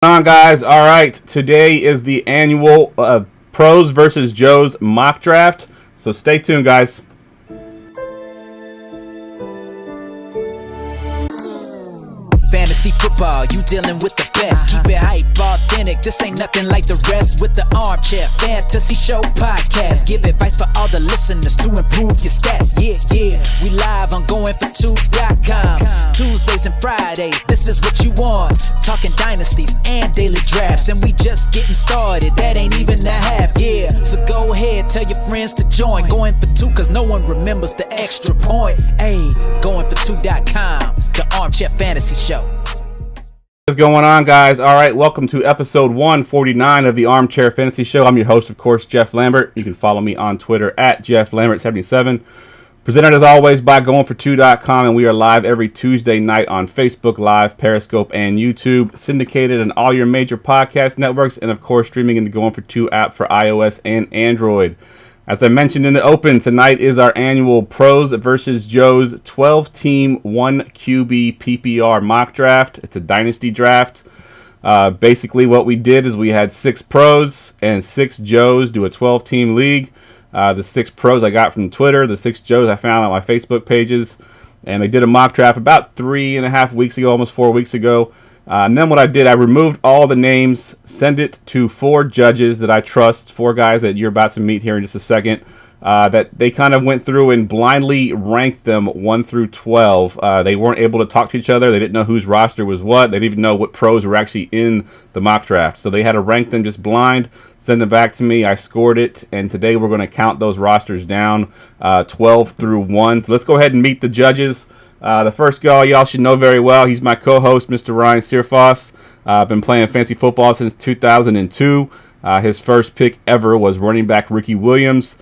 On guys, all right, today is the annual Pros versus Joes mock draft, so stay tuned guys. Fantasy football, you dealing with the best. Keep it hype, authentic, this ain't nothing like the rest. With the Armchair Fantasy Show podcast, give advice for all the listeners to improve your stats. Yeah, we live on goingfor2.com. Tuesdays and Fridays, this is what you want. Talking dynasties and daily drafts, and we just getting started, that ain't even the half. Yeah, so go ahead, tell your friends to join. Going for two, cause no one remembers the extra point. Hey, goingfor2.com, the Armchair Fantasy Show. What's going on guys? All right, welcome to episode 149 of the Armchair Fantasy Show. I'm your host, of course, Jeff Lambert. You can follow me on Twitter at JeffLambert77. Presented as always by goingfor2.com, and we are live every Tuesday night on Facebook Live, Periscope, and YouTube. Syndicated on all your major podcast networks, and of course streaming in the Going for 2 app for iOS and Android. As I mentioned in the open, tonight is our annual Pros versus Joes 12-team 1QB PPR Mock Draft. It's a Dynasty draft. Basically what we did is we had 6 Pros and 6 Joes do a 12-team league. The 6 Pros I got from Twitter, the 6 Joes I found on my Facebook pages. And they did a mock draft about 3.5 weeks ago, almost 4 weeks ago. And then what I did, I removed all the names, sent it to 4 judges that I trust, 4 guys that you're about to meet here in just a second, that they kind of went through and blindly ranked them 1 through 12. They weren't able to talk to each other. They didn't know whose roster was what. They didn't even know what pros were actually in the mock draft. So they had to rank them just blind, send them back to me. I scored it, and today we're going to count those rosters down 12 through 1. So let's go ahead and meet the judges. The first guy y'all should know very well. He's my co-host, Mr. Ryan Searfoss. I've been playing fantasy football since 2002. His first pick ever was running back Ricky Williams.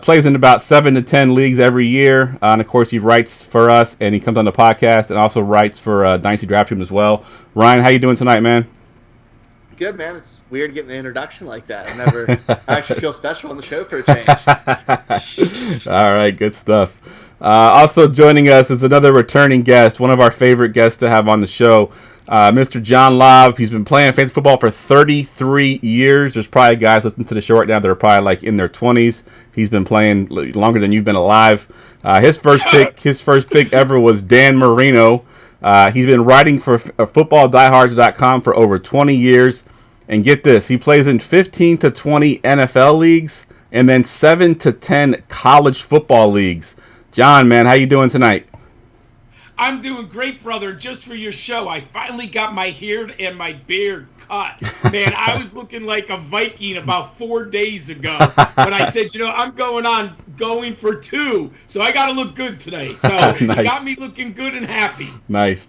Plays in about 7 to 10 leagues every year. And of course, he writes for us, and he comes on the podcast and also writes for Dynasty Draft Room as well. Ryan, how you doing tonight, man? Good, man. It's weird getting an introduction like that. I actually feel special on the show for a change. All right, good stuff. Also joining us is another returning guest, one of our favorite guests to have on the show, Mr. John Lobb. He's been playing fantasy football for 33 years. There's probably guys listening to the show right now that are probably like in their 20s. He's been playing longer than you've been alive. His first pick ever was Dan Marino. He's been writing for footballdiehards.com for over 20 years. And get this, he plays in 15 to 20 NFL leagues and then 7 to 10 college football leagues. John, man, how you doing tonight? I'm doing great, brother. Just for your show, I finally got my hair and my beard cut. Man, I was looking like a Viking about 4 days ago. But I said, I'm going for 2. So I got to look good today. So nice. It got me looking good and happy. Nice.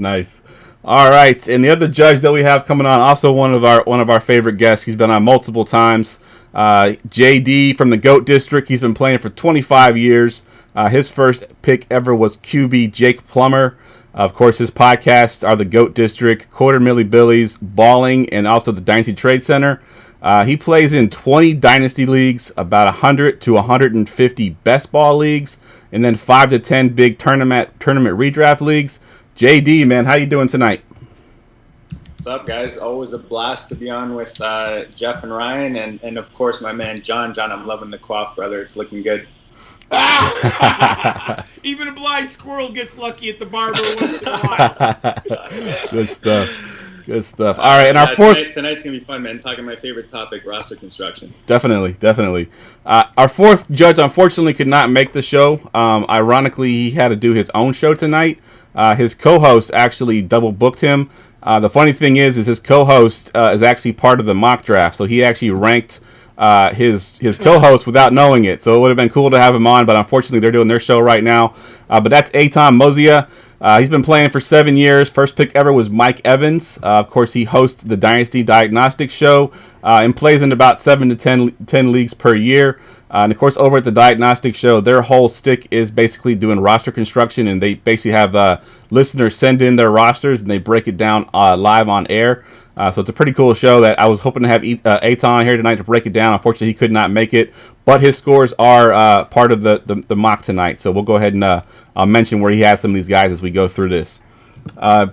All right, and the other judge that we have coming on, also one of our favorite guests. He's been on multiple times. JD from the GOAT District. He's been playing for 25 years. His first pick ever was QB Jake Plummer. Of course, his podcasts are the GOAT District, Quarter Milli Billies, Balling, and also the Dynasty Trade Center. He plays in 20 Dynasty leagues, about 100 to 150 best ball leagues, and then 5 to 10 big tournament redraft leagues. JD, man, how you doing tonight? What's up, guys? Always a blast to be on with Jeff and Ryan, and of course, my man John. John, I'm loving the coif, brother. It's looking good. Even a blind squirrel gets lucky at the barber once in a while. Good stuff. All right, and our fourth tonight's gonna be fun, man. Talking my favorite topic, roster construction. Definitely. Our fourth judge unfortunately could not make the show. Ironically, he had to do his own show tonight. His co-host actually double booked him. The funny thing is his co-host is actually part of the mock draft, so he actually ranked his co-host without knowing it. So it would have been cool to have him on, but unfortunately they're doing their show right now. But that's Eitan Mozia. He's been playing for 7 years. First pick ever was Mike Evans. Of course, he hosts the Dynasty Diagnostics Show and plays in about 7 to 10 leagues per year. And of course, over at the Diagnostics Show, their whole stick is basically doing roster construction, and they basically have listeners send in their rosters and they break it down live on air. So it's a pretty cool show that I was hoping to have Eitan here tonight to break it down. Unfortunately, he could not make it, but his scores are part of the mock tonight. So we'll go ahead and I'll mention where he has some of these guys as we go through this.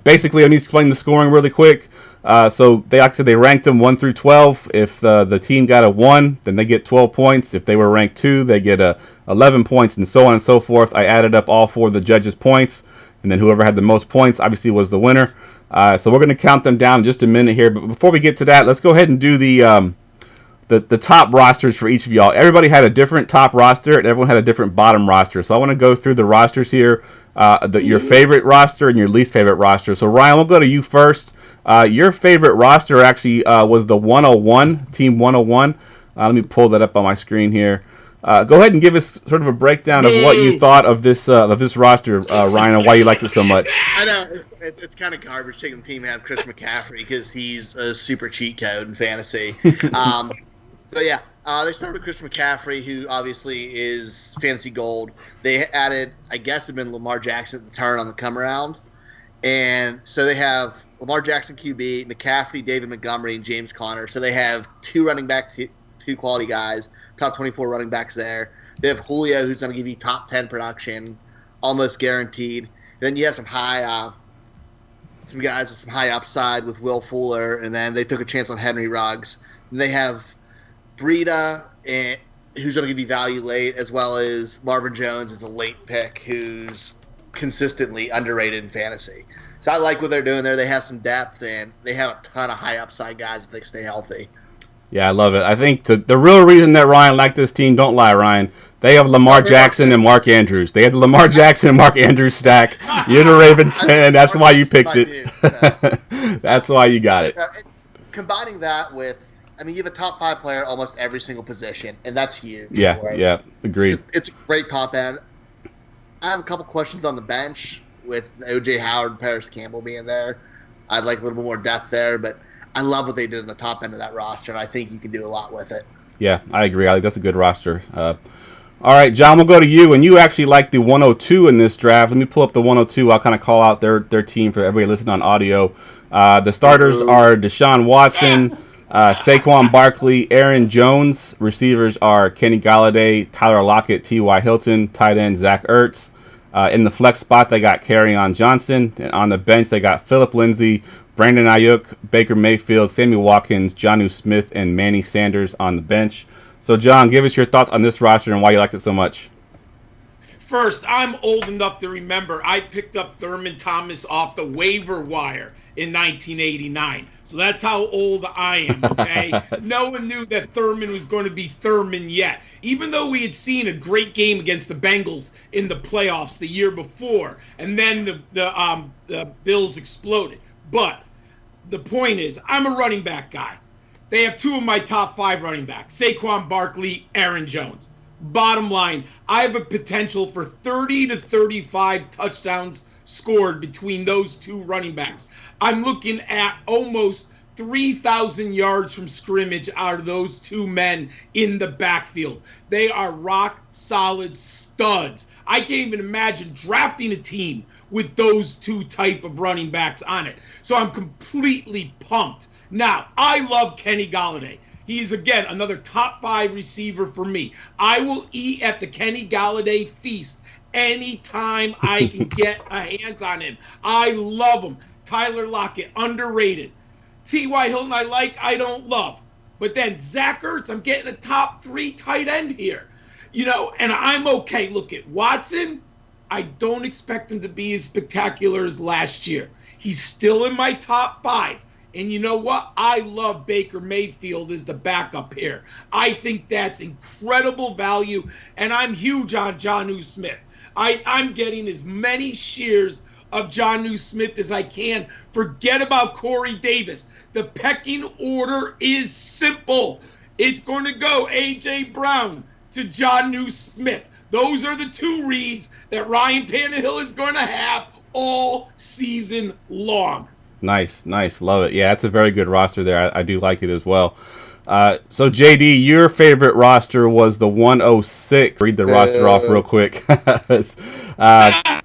Basically, let me explain the scoring really quick. So they, like I said, they ranked them 1 through 12. If the team got a 1, then they get 12 points. If they were ranked 2, they get 11 points, and so on and so forth. I added up all 4 of the judges' points, and then whoever had the most points obviously was the winner. So we're going to count them down in just a minute here. But before we get to that, let's go ahead and do the top rosters for each of y'all. Everybody had a different top roster, and everyone had a different bottom roster. So I want to go through the rosters here, your favorite roster and your least favorite roster. So Ryan, we'll go to you first. Your favorite roster actually was the 101, Team 101. Let me pull that up on my screen here. Go ahead and give us sort of a breakdown of what you thought of this roster, Ryan, and why you liked it so much. I know it's kind of garbage taking the team to have Chris McCaffrey because he's a super cheat code in fantasy. But yeah, they started with Chris McCaffrey, who obviously is fantasy gold. They added, I guess, it'd been Lamar Jackson at the turn on the come around, and so they have Lamar Jackson QB, McCaffrey, David Montgomery, and James Conner. So they have 2 running backs, 2 quality guys, top 24 running backs there. They have Julio, who's going to give you top 10 production, almost guaranteed. Then you have some some guys with some high upside with Will Fuller, and then they took a chance on Henry Ruggs. And they have Breida, who's going to give you value late, as well as Marvin Jones as a late pick, who's consistently underrated in fantasy. So I like what they're doing there. They have some depth, and they have a ton of high upside guys if they stay healthy. Yeah, I love it. I think the real reason that Ryan liked this team, don't lie, Ryan, they have Lamar Jackson and Mark Andrews. They have the Lamar Jackson and Mark Andrews stack. You're the Ravens fan. That's why you picked it. That's why you got it. Combining that with, I mean, you have a top 5 player at almost every single position, and that's huge. Yeah, agreed. It's a great top end. I have a couple questions on the bench with O.J. Howard and Paris Campbell being there. I'd like a little bit more depth there, but I love what they did in the top end of that roster, and I think you can do a lot with it. Yeah, I agree. I think that's a good roster. All right, John, we'll go to you, and you actually like the 102 in this draft. Let me pull up the 102. I'll kind of call out their team for everybody listening on audio. The starters are Deshaun Watson, Saquon Barkley, Aaron Jones. Receivers are Kenny Galladay, Tyler Lockett, T.Y. Hilton, tight end Zach Ertz. In the flex spot, they got Kerryon Johnson. And on the bench, they got Phillip Lindsay, Brandon Ayuk, Baker Mayfield, Sammy Watkins, Jonnu Smith, and Manny Sanders on the bench. So, John, give us your thoughts on this roster and why you liked it so much. First, I'm old enough to remember I picked up Thurman Thomas off the waiver wire in 1989. So that's how old I am, okay? No one knew that Thurman was going to be Thurman yet. Even though we had seen a great game against the Bengals in the playoffs the year before, and then the Bills exploded. But the point is, I'm a running back guy. They have 2 of my top 5 running backs, Saquon Barkley, Aaron Jones. Bottom line, I have a potential for 30 to 35 touchdowns scored between those 2 running backs. I'm looking at almost 3,000 yards from scrimmage out of those 2 men in the backfield. They are rock solid studs. I can't even imagine drafting a team with those 2 type of running backs on it. So I'm completely pumped. Now, I love Kenny Galladay. He is, again, another top 5 receiver for me. I will eat at the Kenny Galladay feast anytime I can get a hands on him. I love him. Tyler Lockett, underrated. T.Y. Hilton, I don't love. But then Zach Ertz, I'm getting a top 3 tight end here. You know, and I'm okay. Look at Watson. I don't expect him to be as spectacular as last year. He's still in my top 5. And you know what? I love Baker Mayfield as the backup here. I think that's incredible value, and I'm huge on Jonnu Smith. I'm getting as many shares of Jonnu Smith as I can. Forget about Corey Davis. The pecking order is simple. It's going to go A.J. Brown to Jonnu Smith. Those are the 2 reads that Ryan Tannehill is going to have all season long. Nice. Love it. Yeah, that's a very good roster there. I do like it as well. So, JD, your favorite roster was the 106. Read the roster off real quick.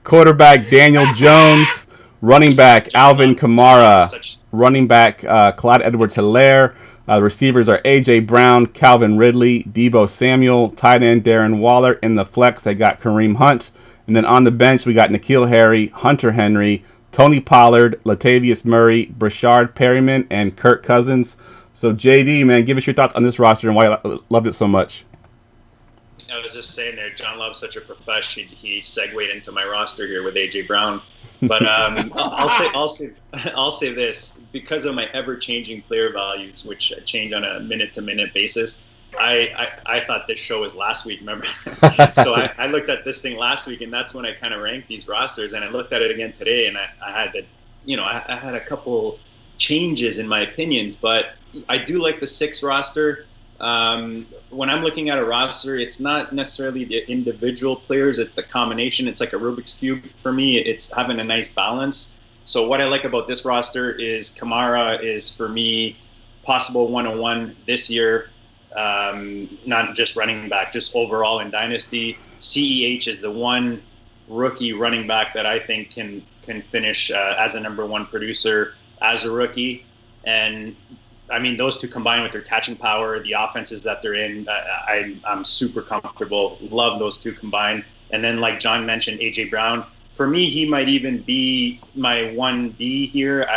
Quarterback Daniel Jones, running back Alvin Kamara, running back Clyde Edwards-Helaire. The receivers are A.J. Brown, Calvin Ridley, Deebo Samuel, tight end Darren Waller. In the flex, they got Kareem Hunt. And then on the bench, we got N'Keal Harry, Hunter Henry, Tony Pollard, Latavius Murray, Brashard Perryman, and Kirk Cousins. So, JD, man, give us your thoughts on this roster and why you loved it so much. I was just saying there, John Love's such a professional. He segued into my roster here with A.J. Brown. But I'll say this, because of my ever-changing player values, which change on a minute-to-minute basis. I thought this show was last week, remember? So I looked at this thing last week, and that's when I kind of ranked these rosters. And I looked at it again today, and I had to, I had a couple changes in my opinions, but I do like the 6 roster. When I'm looking at a roster, it's not necessarily the individual players, it's the combination. It's like a Rubik's Cube for me. It's having a nice balance. So what I like about this roster is Kamara is, for me, possible 101 this year. Not just running back, just overall in Dynasty. CEH is the one rookie running back that I think can finish as a number 1 producer as a rookie. And I mean, those two combined with their catching power, the offenses that they're in, I'm super comfortable. Love those two combined. And then, like John mentioned, A.J. Brown. For me, he might even be my 1B here.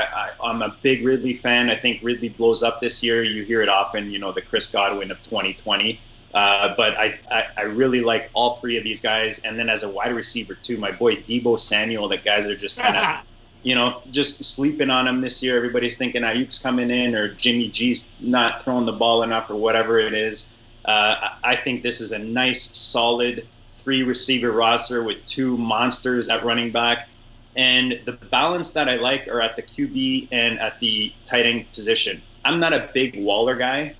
I'm a big Ridley fan. I think Ridley blows up this year. You hear it often, the Chris Godwin of 2020. But I really like all 3 of these guys. And then as a wide receiver, too, my boy Deebo Samuel, that guys are just kind of... just sleeping on him this year. Everybody's thinking Ayuk's coming in or Jimmy G's not throwing the ball enough or whatever it is. I think this is a nice, solid 3-receiver roster with 2 monsters at running back. And the balance that I like are at the QB and at the tight end position. I'm not a big Waller guy,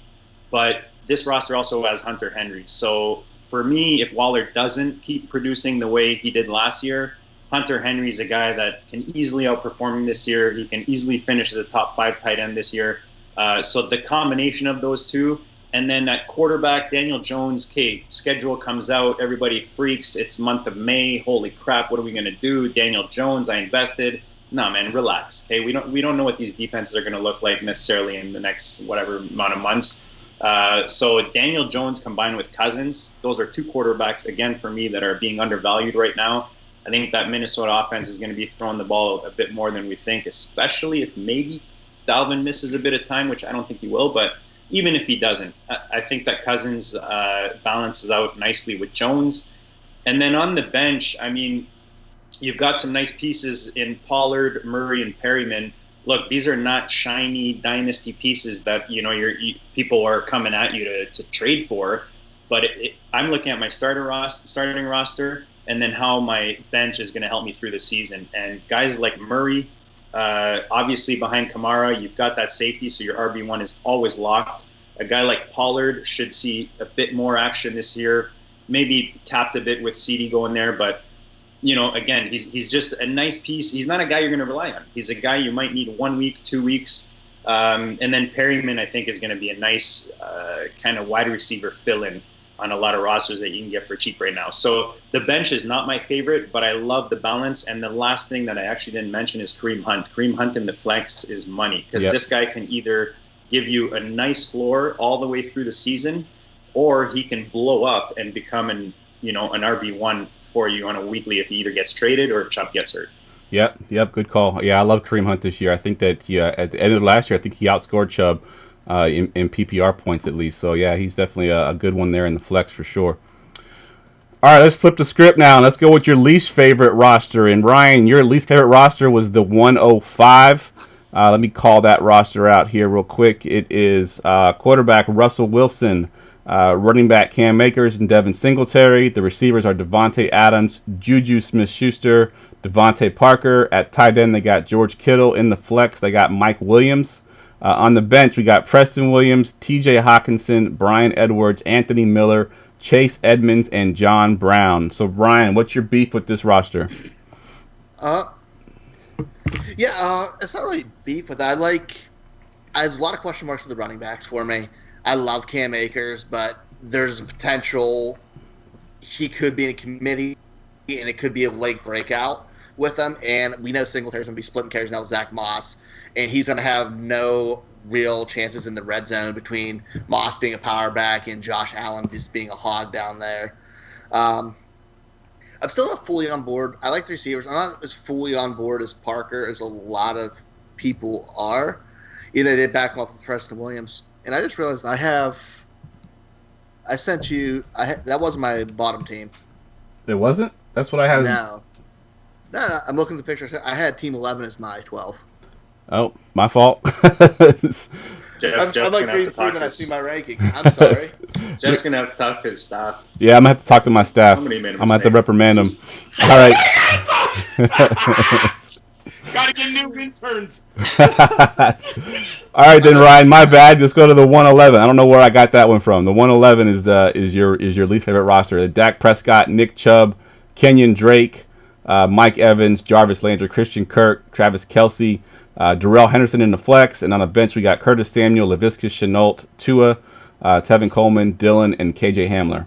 but this roster also has Hunter Henry. So for me, if Waller doesn't keep producing the way he did last year, Hunter Henry's a guy that can easily outperform him this year. He can easily finish as a top 5 tight end this year. So the combination of those two, and then at quarterback, Daniel Jones, schedule comes out, everybody freaks. It's month of May. Holy crap, what are we going to do? Daniel Jones, I invested. No, man, relax. Okay, we don't know what these defenses are going to look like necessarily in the next whatever amount of months. So Daniel Jones combined with Cousins, those are 2 quarterbacks, again, for me, that are being undervalued right now. I think that Minnesota offense is going to be throwing the ball a bit more than we think, especially if maybe Dalvin misses a bit of time, which I don't think he will. But even if he doesn't, I think that Cousins balances out nicely with Jones. And then on the bench, I mean, you've got some nice pieces in Pollard, Murray, and Perryman. Look, these are not shiny dynasty pieces that people are coming at you to trade for. But I'm looking at my starting roster. And then how my bench is going to help me through the season. And guys like Murray, obviously behind Kamara, you've got that safety, so your RB1 is always locked. A guy like Pollard should see a bit more action this year, maybe tapped a bit with CD going there. But, again, he's just a nice piece. He's not a guy you're going to rely on. He's a guy you might need 1 week, 2 weeks. And then Perryman, I think, is going to be a nice kind of wide receiver fill-in on a lot of rosters that you can get for cheap right now. So the bench is not my favorite, but I love the balance. And the last thing that I actually didn't mention is Kareem Hunt. Kareem Hunt in the flex is money, because this guy can either give you a nice floor all the way through the season, or he can blow up and become an RB1 for you on a weekly if he either gets traded or if Chubb gets hurt. Yep, good call. Yeah, I love Kareem Hunt this year. I think that at the end of last year, I think he outscored Chubb in PPR points at least. So yeah, he's definitely a good one there in the flex for sure. All right, let's flip the script now. Let's go with your least favorite roster. And Ryan, your least favorite roster was the 105. Let me call that roster out here real quick. It is quarterback Russell Wilson, running back Cam Akers and Devin Singletary. The receivers are Devontae Adams, Juju Smith-Schuster, Devontae Parker. At tight end, they got George Kittle. In the flex, they got Mike Williams. On the bench, we got Preston Williams, TJ Hawkinson, Brian Edwards, Anthony Miller, Chase Edmonds, and John Brown. So, Brian, what's your beef with this roster? It's not really beef with that. There's a lot of question marks for the running backs for me. I love Cam Akers, but there's a potential he could be in a committee, and it could be a late breakout with him. And we know Singletary's going to be splitting carries now with Zach Moss, and he's going to have no real chances in the red zone between Moss being a power back and Josh Allen just being a hog down there. I'm still not fully on board. I like the receivers. I'm not as fully on board as Parker as a lot of people are. You know, they did back off with Preston Williams. And I just realized that wasn't my bottom team. It wasn't? That's what I had. No, I'm looking at the picture. I had Team 11 as my 12. Oh, my fault. Jeff's I'm like gonna have to reading through talk when I to see my rankings. I'm sorry. Jeff's gonna have to talk to his staff. Yeah, I'm going to have to talk to my staff. I'm Somebody made a going to have to mistake. reprimand them. All right. Gotta get new interns. All right, then, Ryan, my bad. Let's go to the 111. I don't know where I got that one from. The 111 is your least favorite roster. Dak Prescott, Nick Chubb, Kenyon Drake, Mike Evans, Jarvis Landry, Christian Kirk, Travis Kelce, Darrell Henderson in the flex, and on the bench we got Curtis Samuel, Laviska Shenault, Tua, Tevin Coleman, Dylan, and KJ Hamler.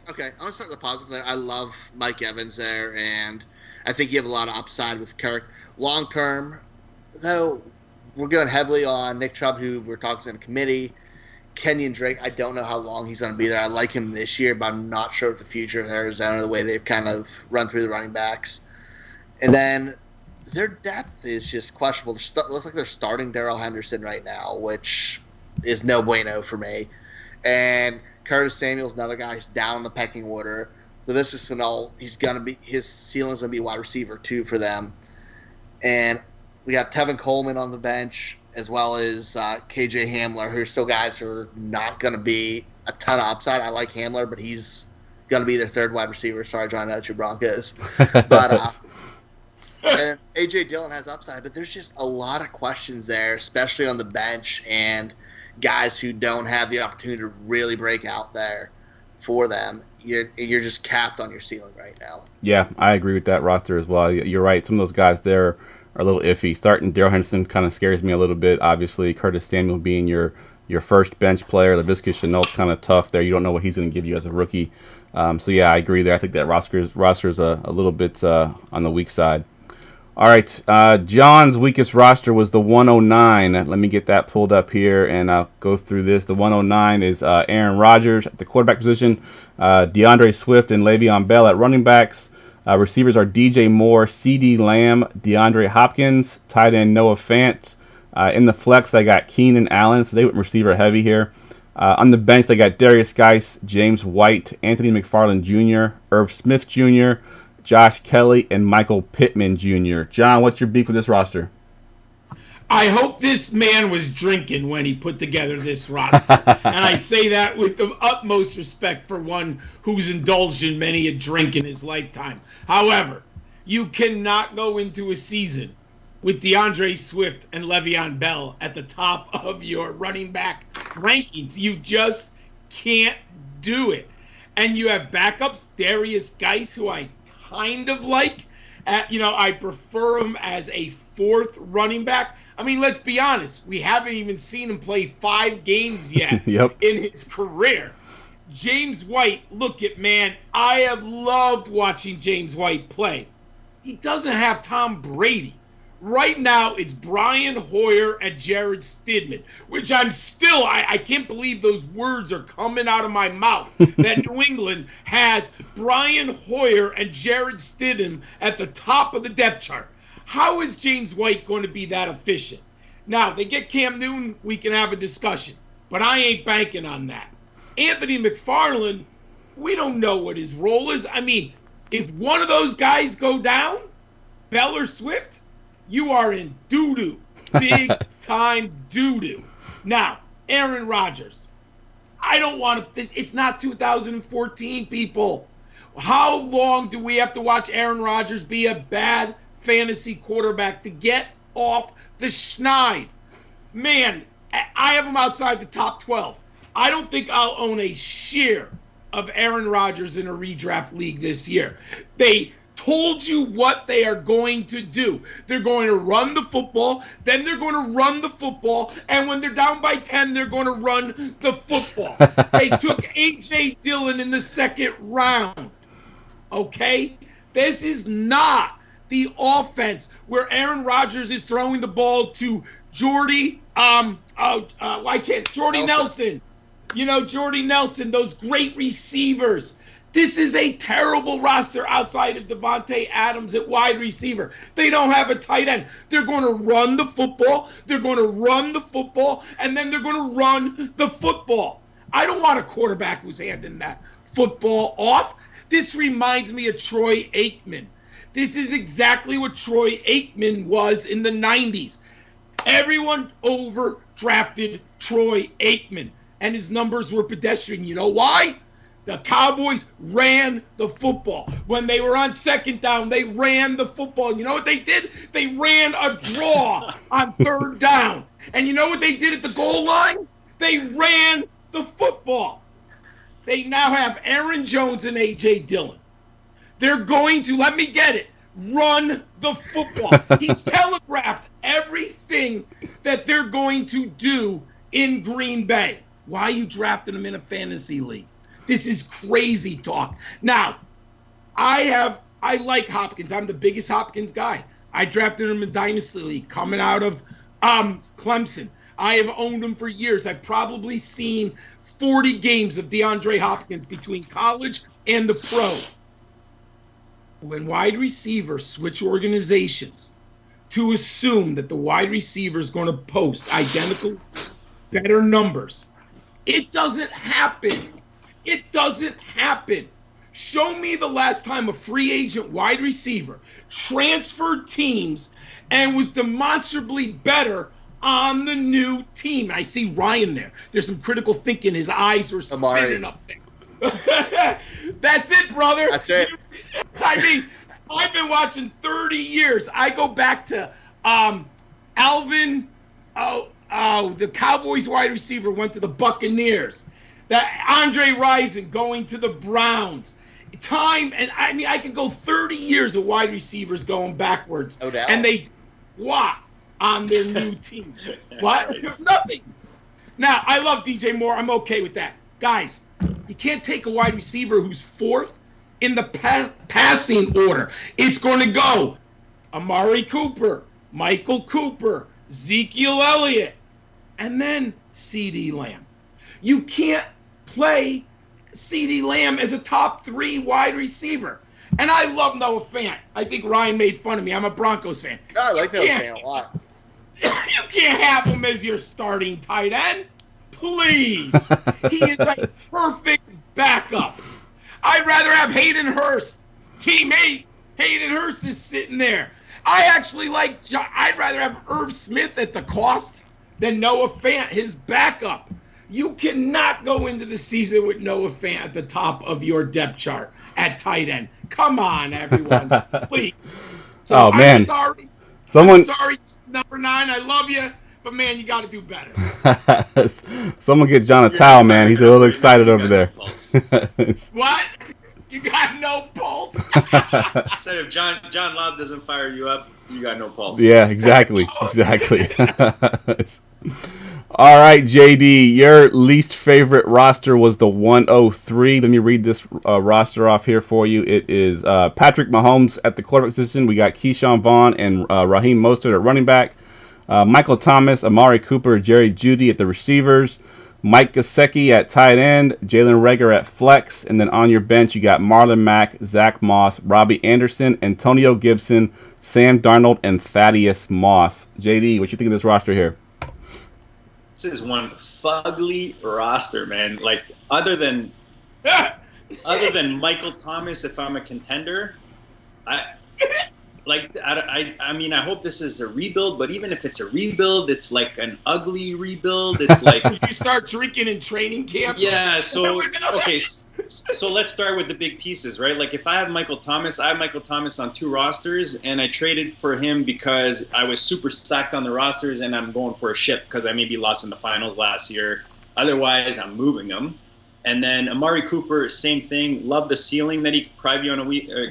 Okay, I'm going to start with the positive there. I love Mike Evans there, and I think you have a lot of upside with Kirk. Long term, though, we're going heavily on Nick Chubb, who we're talking in committee. Kenyon Drake, I don't know how long he's going to be there. I like him this year, but I'm not sure of the future of Arizona, the way they've kind of run through the running backs. And then their depth is just questionable. It looks like they're starting Darrell Henderson right now, which is no bueno for me. And Curtis Samuel's another guy who's down the pecking order. Laviska Shenault, his ceiling's gonna be wide receiver too for them. And we got Tevin Coleman on the bench, as well as KJ Hamler, who are still guys who are not gonna be a ton of upside. I like Hamler, but he's gonna be their third wide receiver. Sorry, John, that's your Broncos. But and AJ Dillon has upside, but there's just a lot of questions there, especially on the bench and guys who don't have the opportunity to really break out there for them. You're just capped on your ceiling right now. Yeah, I agree with that roster as well. You're right. Some of those guys there are a little iffy. Starting Darrell Henderson kind of scares me a little bit. Obviously, Curtis Samuel being your first bench player. Laviska Shenault's kind of tough there. You don't know what he's going to give you as a rookie. So, yeah, I agree there. I think that roster's a little bit on the weak side. All right, John's weakest roster was the 109. Let me get that pulled up here, and I'll go through this. The 109 is Aaron Rodgers at the quarterback position, DeAndre Swift and Le'Veon Bell at running backs. Receivers are DJ Moore, CeeDee Lamb, DeAndre Hopkins, tight end Noah Fant. In the flex, they got Keenan Allen, so they went receiver heavy here. On the bench, they got Darius Geis, James White, Anthony McFarland Jr., Irv Smith Jr., Josh Kelly, and Michael Pittman Jr. John, what's your beef with this roster? I hope this man was drinking when he put together this roster. And I say that with the utmost respect for one who's indulged in many a drink in his lifetime. However, you cannot go into a season with DeAndre Swift and Le'Veon Bell at the top of your running back rankings. You just can't do it. And you have backups, Darius Geis, who I kind of like. I prefer him as a fourth running back. I mean, let's be honest. We haven't even seen him play 5 games yet in his career. James White, I have loved watching James White play. He doesn't have Tom Brady. Right now, it's Brian Hoyer and Jared Stidham, which I can't believe those words are coming out of my mouth, that New England has Brian Hoyer and Jared Stidham at the top of the depth chart. How is James White going to be that efficient? Now, they get Cam Newton, we can have a discussion, but I ain't banking on that. Anthony McFarland, we don't know what his role is. I mean, if one of those guys go down, Bell or Swift, you are in doo-doo. Big time doo-doo. Now, Aaron Rodgers. I don't want to... It's not 2014, people. How long do we have to watch Aaron Rodgers be a bad fantasy quarterback to get off the schneid? Man, I have him outside the top 12. I don't think I'll own a share of Aaron Rodgers in a redraft league this year. They told you what they are going to do. They're going to run the football, then they're going to run the football, and when they're down by 10, they're going to run the football. They took A.J. Dillon in the second round. Okay? This is not the offense where Aaron Rodgers is throwing the ball to Jordy Nelson. You know, Jordy Nelson, those great receivers. This is a terrible roster outside of Devontae Adams at wide receiver. They don't have a tight end. They're going to run the football. They're going to run the football, and then they're going to run the football. I don't want a quarterback who's handing that football off. This reminds me of Troy Aikman. This is exactly what Troy Aikman was in the 90s. Everyone overdrafted Troy Aikman, and his numbers were pedestrian. You know why? The Cowboys ran the football. When they were on second down, they ran the football. You know what they did? They ran a draw on third down. And you know what they did at the goal line? They ran the football. They now have Aaron Jones and A.J. Dillon. They're going to, let me get it, run the football. He's telegraphed everything that they're going to do in Green Bay. Why are you drafting him in a fantasy league? This is crazy talk. Now, I like Hopkins. I'm the biggest Hopkins guy. I drafted him in Dynasty League coming out of Clemson. I have owned him for years. I've probably seen 40 games of DeAndre Hopkins between college and the pros. When wide receivers switch organizations to assume that the wide receiver is going to post identical, better numbers, it doesn't happen. It doesn't happen. Show me the last time a free agent wide receiver transferred teams and was demonstrably better on the new team. I see Ryan there. There's some critical thinking. His eyes are spinning up there. That's it, brother. That's it. I mean, I've been watching 30 years. I go back to Alvin. The Cowboys wide receiver went to the Buccaneers. That Andre Rison going to the Browns. I can go 30 years of wide receivers going backwards. No doubt. And they what on their new team? What? Nothing. Now, I love DJ Moore. I'm okay with that. Guys, you can't take a wide receiver who's fourth in the passing order. It's going to go Amari Cooper, Michael Cooper, Ezekiel Elliott, and then CeeDee Lamb. You can't play CeeDee Lamb as a top 3 wide receiver. And I love Noah Fant. I think Ryan made fun of me. I'm a Broncos fan. I like Noah Fant a lot. You can't have him as your starting tight end. Please. He is a perfect backup. I'd rather have Hayden Hurst. Team 8. Hayden Hurst is sitting there. I'd rather have Irv Smith at the cost than Noah Fant, his backup. You cannot go into the season with Noah Fant at the top of your depth chart at tight end. Come on, everyone, please. So man. I'm sorry. I'm sorry, number 9. I love you, but man, you got to do better. Someone get John a towel, man. He's a little excited over there. What? You got no pulse? Said if John Lobb doesn't fire you up, you got no pulse. Yeah, exactly. All right, JD, your least favorite roster was the 103. Let me read this roster off here for you. It is Patrick Mahomes at the quarterback position. We got Keyshawn Vaughn and Raheem Mostert at running back. Michael Thomas, Amari Cooper, Jerry Jeudy at the receivers. Mike Gesicki at tight end. Jalen Reagor at flex. And then on your bench, you got Marlon Mack, Zach Moss, Robbie Anderson, Antonio Gibson, Sam Darnold, and Thaddeus Moss. JD, what you think of this roster here? This is one fugly roster, man. Like, other than Michael Thomas, if I'm a contender, I mean, I hope this is a rebuild, but even if it's a rebuild, it's like an ugly rebuild. It's like you start drinking in training camp. Yeah. So okay. So let's start with the big pieces, right? Like if I have Michael Thomas, I have Michael Thomas on 2 rosters, and I traded for him because I was super stacked on the rosters, and I'm going for a ship because I maybe lost in the finals last year. Otherwise, I'm moving him. And then Amari Cooper, same thing. Love the ceiling that he could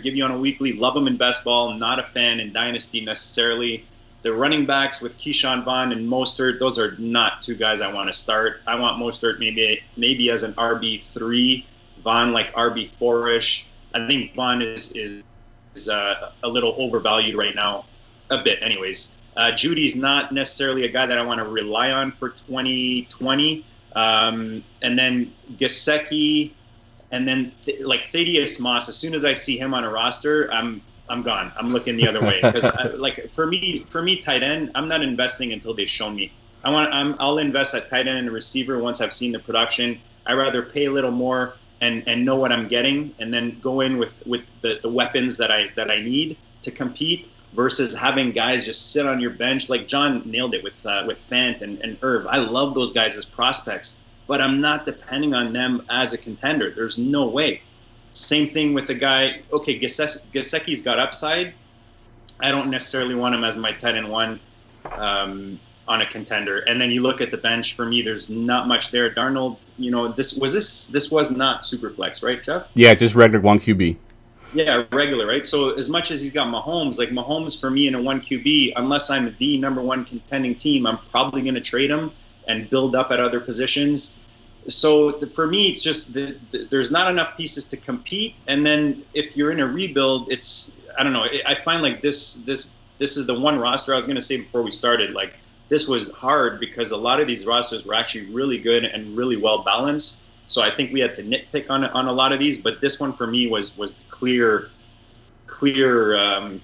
give you on a weekly. Love him in best ball. Not a fan in Dynasty necessarily. The running backs with Keyshawn Vaughn and Mostert, those are not 2 guys I want to start. I want Mostert maybe as an RB3, Vaughn like RB4-ish. I think Vaughn is a little overvalued right now, a bit anyways. Judy's not necessarily a guy that I want to rely on for 2020. And then Gesicki, And then like Thaddeus Moss, as soon as I see him on a roster, I'm gone. I'm looking the other way because like for me, tight end, I'm not investing until they show me. I'll invest at tight end and receiver once I've seen the production. I rather pay a little more and know what I'm getting, and then go in with the weapons that I need to compete, versus having guys just sit on your bench. Like John nailed it with Fant and Irv. I love those guys as prospects, but I'm not depending on them as a contender. There's no way. Same thing with a guy. Okay, Gesicki's got upside. I don't necessarily want him as my tight end one on a contender. And then you look at the bench. For me, there's not much there. Darnold, this was not super flex, right, Jeff? Yeah, just regular 1 QB. Yeah, regular, right? So as much as he's got Mahomes, like Mahomes for me in a 1 QB, unless I'm the number one contending team, I'm probably going to trade him and build up at other positions. So for me, it's just there's not enough pieces to compete. And then if you're in a rebuild, I don't know. I find like this is the one roster I was going to say before we started. Like this was hard because a lot of these rosters were actually really good and really well balanced. So I think we had to nitpick on a lot of these, but this one for me was the clear 12th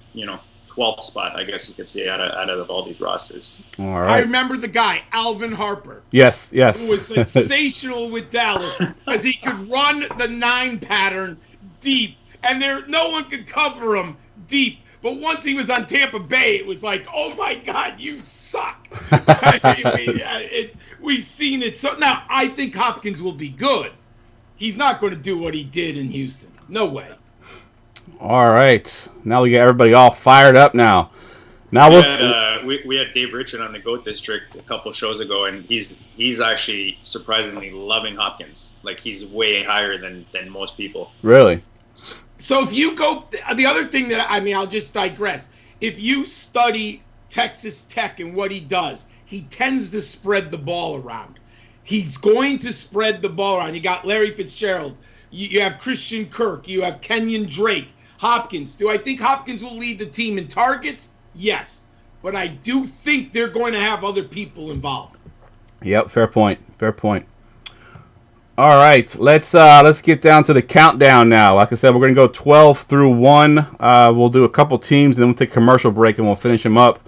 spot, I guess you could say, out of all these rosters. All right. I remember the guy, Alvin Harper. Yes. Who was sensational with Dallas because he could run the 9 pattern deep, and no one could cover him deep. But once he was on Tampa Bay, it was like, oh my God, you suck. We've seen it. So now I think Hopkins will be good. He's not going to do what he did in Houston. No way. All right. Now we got everybody all fired up now. Now we had Dave Richard on the GOAT District a couple shows ago, and he's actually surprisingly loving Hopkins. Like he's way higher than most people. Really? So if you go, the other thing I'll just digress. If you study Texas Tech and what he does, he tends to spread the ball around. He's going to spread the ball around. You got Larry Fitzgerald. You have Christian Kirk. You have Kenyon Drake. Hopkins. Do I think Hopkins will lead the team in targets? Yes. But I do think they're going to have other people involved. Yep, fair point. All right, let's get down to the countdown now. Like I said, we're going to go 12 through 1. We'll do a couple teams, and then we'll take a commercial break, and we'll finish them up.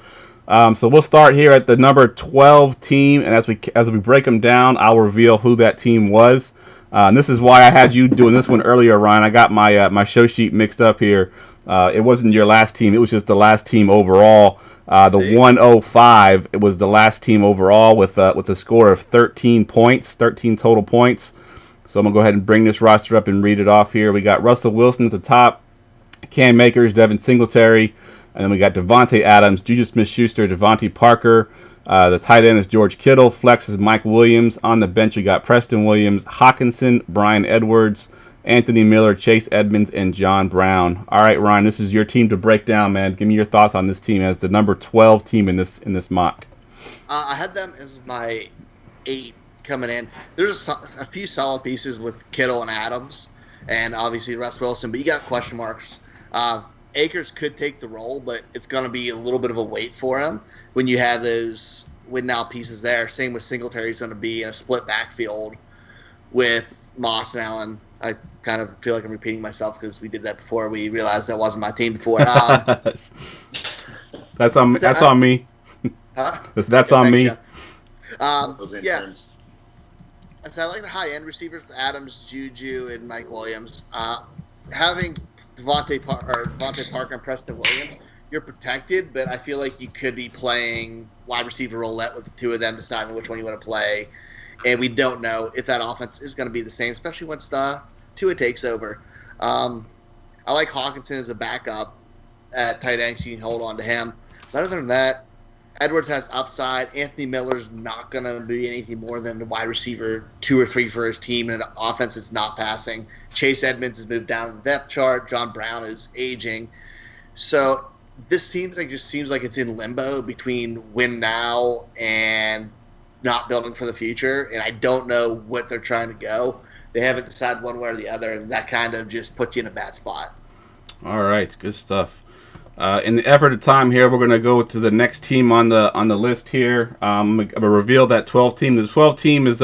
So we'll start here at the number 12 team, and as we break them down, I'll reveal who that team was. And this is why I had you doing this one earlier, Ryan. I got my show sheet mixed up here. It wasn't your last team; it was just the last team overall. The 105. It was the last team overall with a score of 13 total points. So I'm gonna go ahead and bring this roster up and read it off here. We got Russell Wilson at the top, Cam Akers, Devin Singletary, and then we got Devontae Adams, Juju Smith-Schuster, Devontae Parker. The tight end is George Kittle. Flex is Mike Williams. On the bench we got Preston Williams, Hawkinson, Brian Edwards, Anthony Miller, Chase Edmonds, and John Brown. All right, Ryan, this is your team to break down, man. Give me your thoughts on this team as the number 12 team in this mock. I had them as my 8 coming in. There's a few solid pieces with Kittle and Adams, and obviously Russ Wilson, but you got question marks. Akers could take the role, but it's going to be a little bit of a wait for him when you have those win-now pieces there. Same with Singletary is going to be in a split backfield with Moss and Allen. I kind of feel like I'm repeating myself because we did that before. We realized that wasn't my team before. That's on me. Huh? That's on me. Those interns. So I like the high-end receivers, Adams, Juju, and Mike Williams. Having Devontae Parker and Preston Williams, you're protected, but I feel like you could be playing wide receiver roulette with the two of them, deciding which one you want to play. And we don't know if that offense is going to be the same, especially once Tua takes over. I like Hawkinson as a backup at tight end, so you can hold on to him. But other than that, Edwards has upside. Anthony Miller's not going to be anything more than the wide receiver 2 or 3 for his team, and an offense that's not passing. Chase Edmonds has moved down the depth chart. John Brown is aging. So this team just seems like it's in limbo between win now and not building for the future, and I don't know what they're trying to go. They haven't decided one way or the other, and that kind of just puts you in a bad spot. All right, good stuff. In the effort of time here, we're going to go to the next team on the list here. I'm going to reveal that 12 team. The 12 team is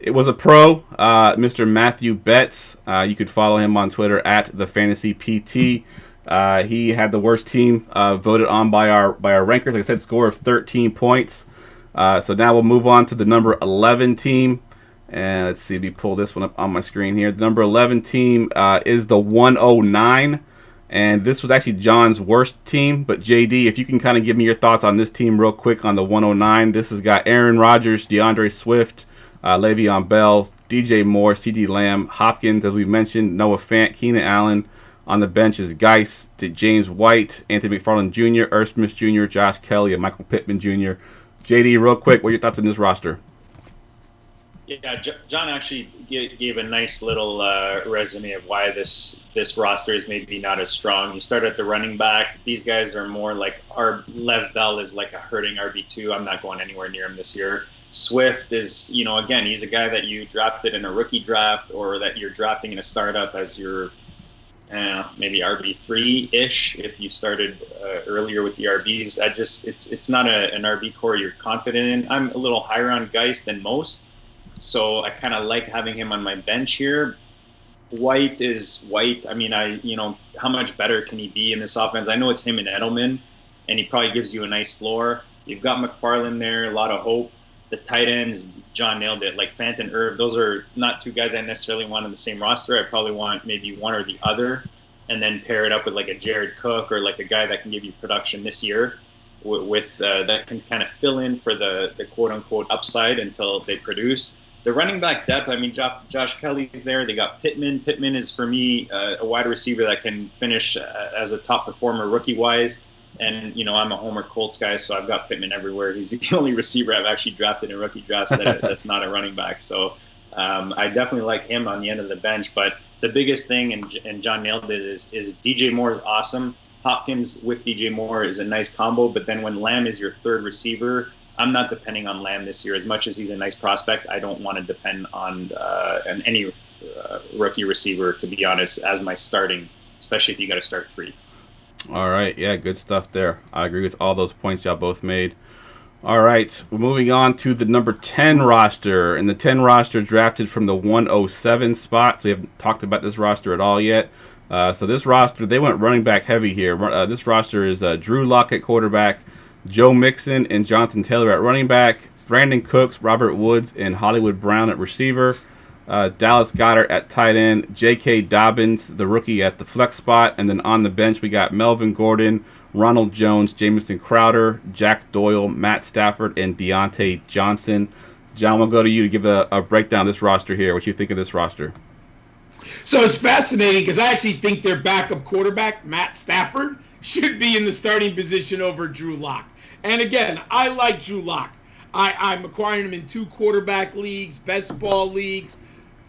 It was a pro, Mr. Matthew Betts. You could follow him on Twitter at @TheFantasyPT. He had the worst team voted on by our rankers. Like I said, score of 13 points. So now we'll move on to the number 11 team. And let's see, let me pull this one up on my screen here. The number 11 team is the 109. And this was actually John's worst team. But JD, if you can kind of give me your thoughts on this team real quick on the 109. This has got Aaron Rodgers, DeAndre Swift, Le'Veon Bell, DJ Moore, CD Lamb, Hopkins, as we mentioned, Noah Fant, Keenan Allen. On the bench is Geis, James White, Anthony McFarland Jr., Irv Smith Jr., Josh Kelly, and Michael Pittman Jr. JD, real quick, what are your thoughts on this roster? Yeah, John actually gave a nice little resume of why this roster is maybe not as strong. You start at the running back. These guys are more like Lev Bell is like a hurting RB2. I'm not going anywhere near him this year. Swift is, again, he's a guy that you drafted in a rookie draft or that you're drafting in a startup as your maybe RB3-ish if you started earlier with the RBs. It's not an RB core you're confident in. I'm a little higher on Geis than most, so I kind of like having him on my bench here. White is White. I mean, how much better can he be in this offense? I know it's him and Edelman, and he probably gives you a nice floor. You've got McFarland there, a lot of hope. The tight ends, John nailed it. Like Fant and Irv, those are not two guys I necessarily want on the same roster. I probably want maybe one or the other, and then pair it up with like a Jared Cook or like a guy that can give you production this year, with that can kind of fill in for the quote unquote upside until they produce. The running back depth, I mean, Josh Kelly's there. They got Pittman. Pittman is for me a wide receiver that can finish as a top performer rookie wise. And, I'm a Homer Colts guy, so I've got Pittman everywhere. He's the only receiver I've actually drafted in rookie drafts that's not a running back. So I definitely like him on the end of the bench. But the biggest thing, and John nailed it, is DJ Moore is awesome. Hopkins with DJ Moore is a nice combo. But then when Lamb is your third receiver, I'm not depending on Lamb this year. As much as he's a nice prospect, I don't want to depend on any rookie receiver, to be honest, as my starting, especially if you got to start 3. All right, yeah, good stuff there. I agree with all those points y'all both made. All right, we're moving on to the number 10 roster. And the 10 roster drafted from the 107 spot. So we haven't talked about this roster at all yet. So this roster, they went running back heavy here. This roster is Drew Lock at quarterback, Joe Mixon and Jonathan Taylor at running back, Brandon Cooks, Robert Woods, and Hollywood Brown at receiver. Dallas Goedert at tight end, J.K. Dobbins, the rookie, at the flex spot. And then on the bench, we got Melvin Gordon, Ronald Jones, Jamison Crowder, Jack Doyle, Matt Stafford, and Deontay Johnson. John, we'll go to you to give a breakdown of this roster here. What you think of this roster? So it's fascinating because I actually think their backup quarterback, Matt Stafford, should be in the starting position over Drew Lock. And again, I like Drew Lock. I'm acquiring him in 2 quarterback leagues, best ball leagues.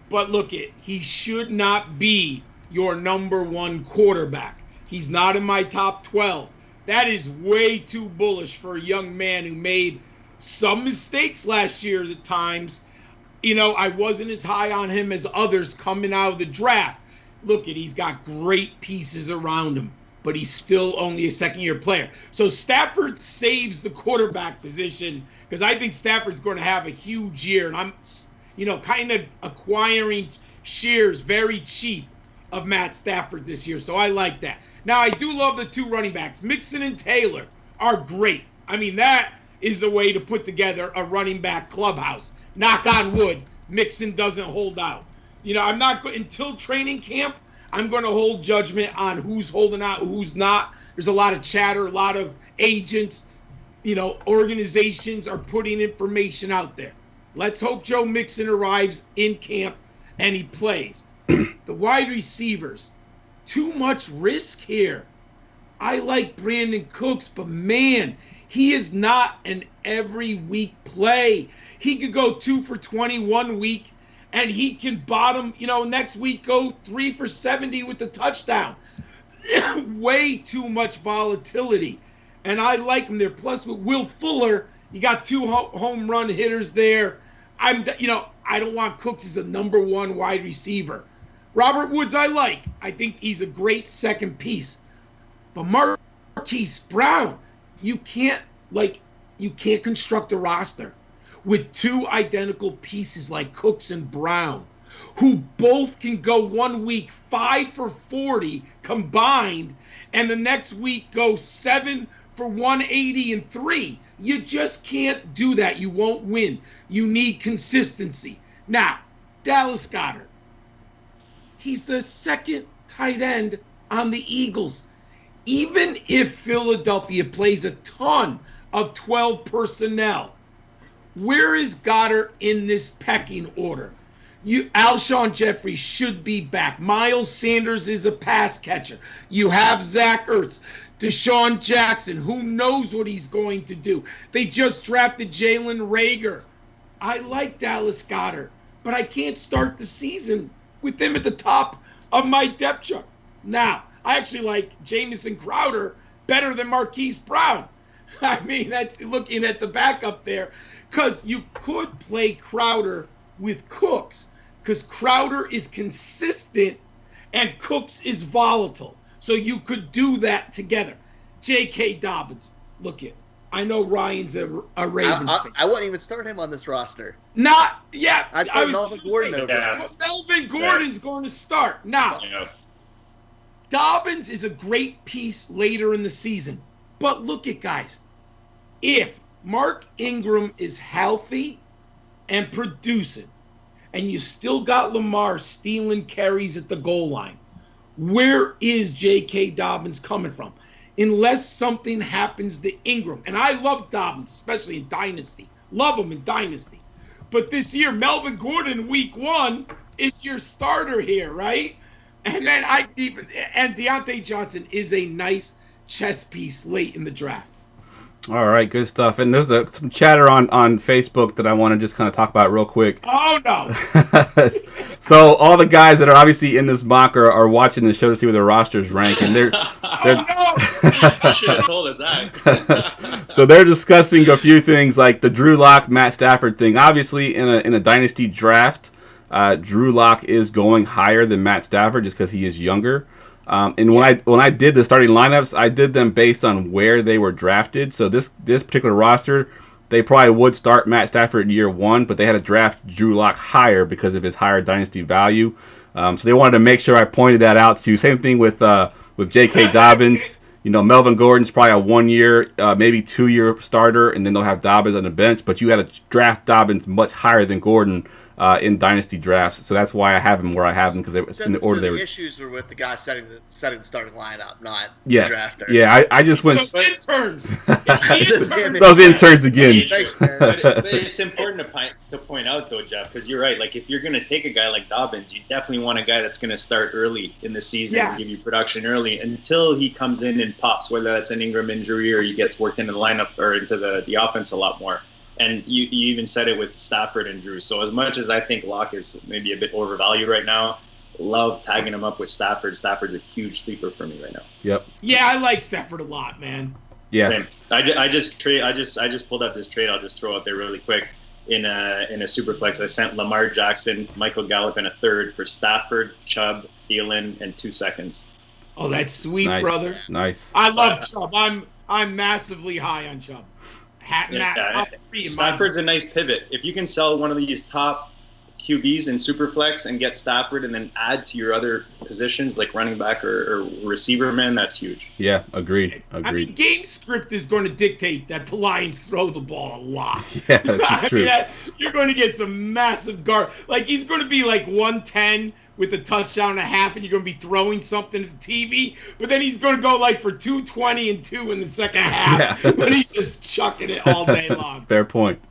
But look, he should not be your number 1 quarterback. He's not in my top 12. That is way too bullish for a young man who made some mistakes last year at times. I wasn't as high on him as others coming out of the draft. Look, he's got great pieces around him, but he's still only a second-year player. So Stafford saves the quarterback position because I think Stafford's going to have a huge year, and I'm kind of acquiring shares very cheap of Matt Stafford this year. So I like that. Now, I do love the 2 running backs. Mixon and Taylor are great. I mean, that is the way to put together a running back clubhouse. Knock on wood, Mixon doesn't hold out. I'm not until training camp, I'm going to hold judgment on who's holding out, who's not. There's a lot of chatter, a lot of agents, organizations are putting information out there. Let's hope Joe Mixon arrives in camp and he plays. The wide receivers, too much risk here. I like Brandon Cooks, but man, he is not an every week play. He could go 2 for 20 1 week, and he can bottom, next week go 3 for 70 with the touchdown. Way too much volatility. And I like him there. Plus with Will Fuller, you got 2 home run hitters there. I don't want Cooks as the number 1 wide receiver. Robert Woods I like. I think he's a great second piece. But Marquise Brown, you can't construct a roster. with two identical pieces like Cooks and Brown, who both can go 1 week 5 for 40 combined, and the next week go 7 for 180 and 3. You just can't do that. You won't win. You need consistency. Now, Dallas Goedert. He's the second tight end on the Eagles. Even if Philadelphia plays a ton of 12 personnel, where is Goddard in this pecking order? Alshon Jeffrey should be back. Miles Sanders is a pass catcher. You have Zach Ertz. Deshaun Jackson, who knows what he's going to do? They just drafted Jalen Reagor. I like Dallas Goedert, but I can't start the season with him at the top of my depth chart. Now, I actually like Jamison Crowder better than Marquise Brown. I mean, that's looking at the backup there, because you could play Crowder with Cooks, because Crowder is consistent and Cooks is volatile. So you could do that together. J.K. Dobbins, look it. I know Ryan's a Ravens fan. I wouldn't even start him on this roster. Not yet. I'd put Melvin Gordon over him. Melvin Gordon's going to start. Now, Dobbins is a great piece later in the season. But look at, guys, if Mark Ingram is healthy and producing, and you still got Lamar stealing carries at the goal line, where is J.K. Dobbins coming from? Unless something happens to Ingram. And I love Dobbins, especially in Dynasty. Love him in Dynasty. But this year, Melvin Gordon, week 1, is your starter here, right? And then and Deontay Johnson is a nice chess piece late in the draft. All right, good stuff. And there's some chatter on Facebook that I want to just kind of talk about real quick. Oh, no. So all the guys that are obviously in this mock are watching the show to see where their rosters rank. And they're You should have told us that. So they're discussing a few things like the Drew Lock, Matt Stafford thing. Obviously, in a Dynasty draft, Drew Lock is going higher than Matt Stafford just because he is younger. And when I did the starting lineups, I did them based on where they were drafted. So this particular roster, they probably would start Matt Stafford in year 1, but they had to draft Drew Lock higher because of his higher dynasty value. So they wanted to make sure I pointed that out to you. Same thing with J.K. Dobbins. Melvin Gordon's probably a 1-year, maybe 2-year starter, and then they'll have Dobbins on the bench. But you got to draft Dobbins much higher than Gordon in dynasty drafts, so that's why I have him where I have him, because it's in the order they were. The issues were with the guy setting the starting lineup, not yes. the drafter. Yeah, I just went. Those interns. Those interns again. But it's important to point out, though, Jeff, because you're right. Like, if you're going to take a guy like Dobbins, you definitely want a guy that's going to start early in the season and give you production early until he comes in and pops, whether that's an Ingram injury or he gets worked into the lineup or into the offense a lot more. And you even said it with Stafford and Drew. So as much as I think Locke is maybe a bit overvalued right now, love tagging him up with Stafford. Stafford's a huge sleeper for me right now. Yep. Yeah, I like Stafford a lot, man. Yeah. Same. I just pulled up this trade. I'll just throw out there really quick. In a Superflex, I sent Lamar Jackson, Michael Gallup, and a third for Stafford, Chubb, Thielen, and 2 seconds. Oh, that's sweet, Nice. brother. Nice. I love Chubb. I'm massively high on Chubb. Stafford's a nice pivot. If you can sell one of these top QBs in Superflex and get Stafford and then add to your other positions like running back or receiver man, that's huge. Yeah, agreed. I mean, game script is going to dictate that the Lions throw the ball a lot. Yeah, that's true. You're going to get some massive guard. Like, he's going to be like 110 with a touchdown and a half, and you're going to be throwing something at the TV, but then he's going to go like for 220 and 2 in the second half, but he's just chucking it all day long. Fair point.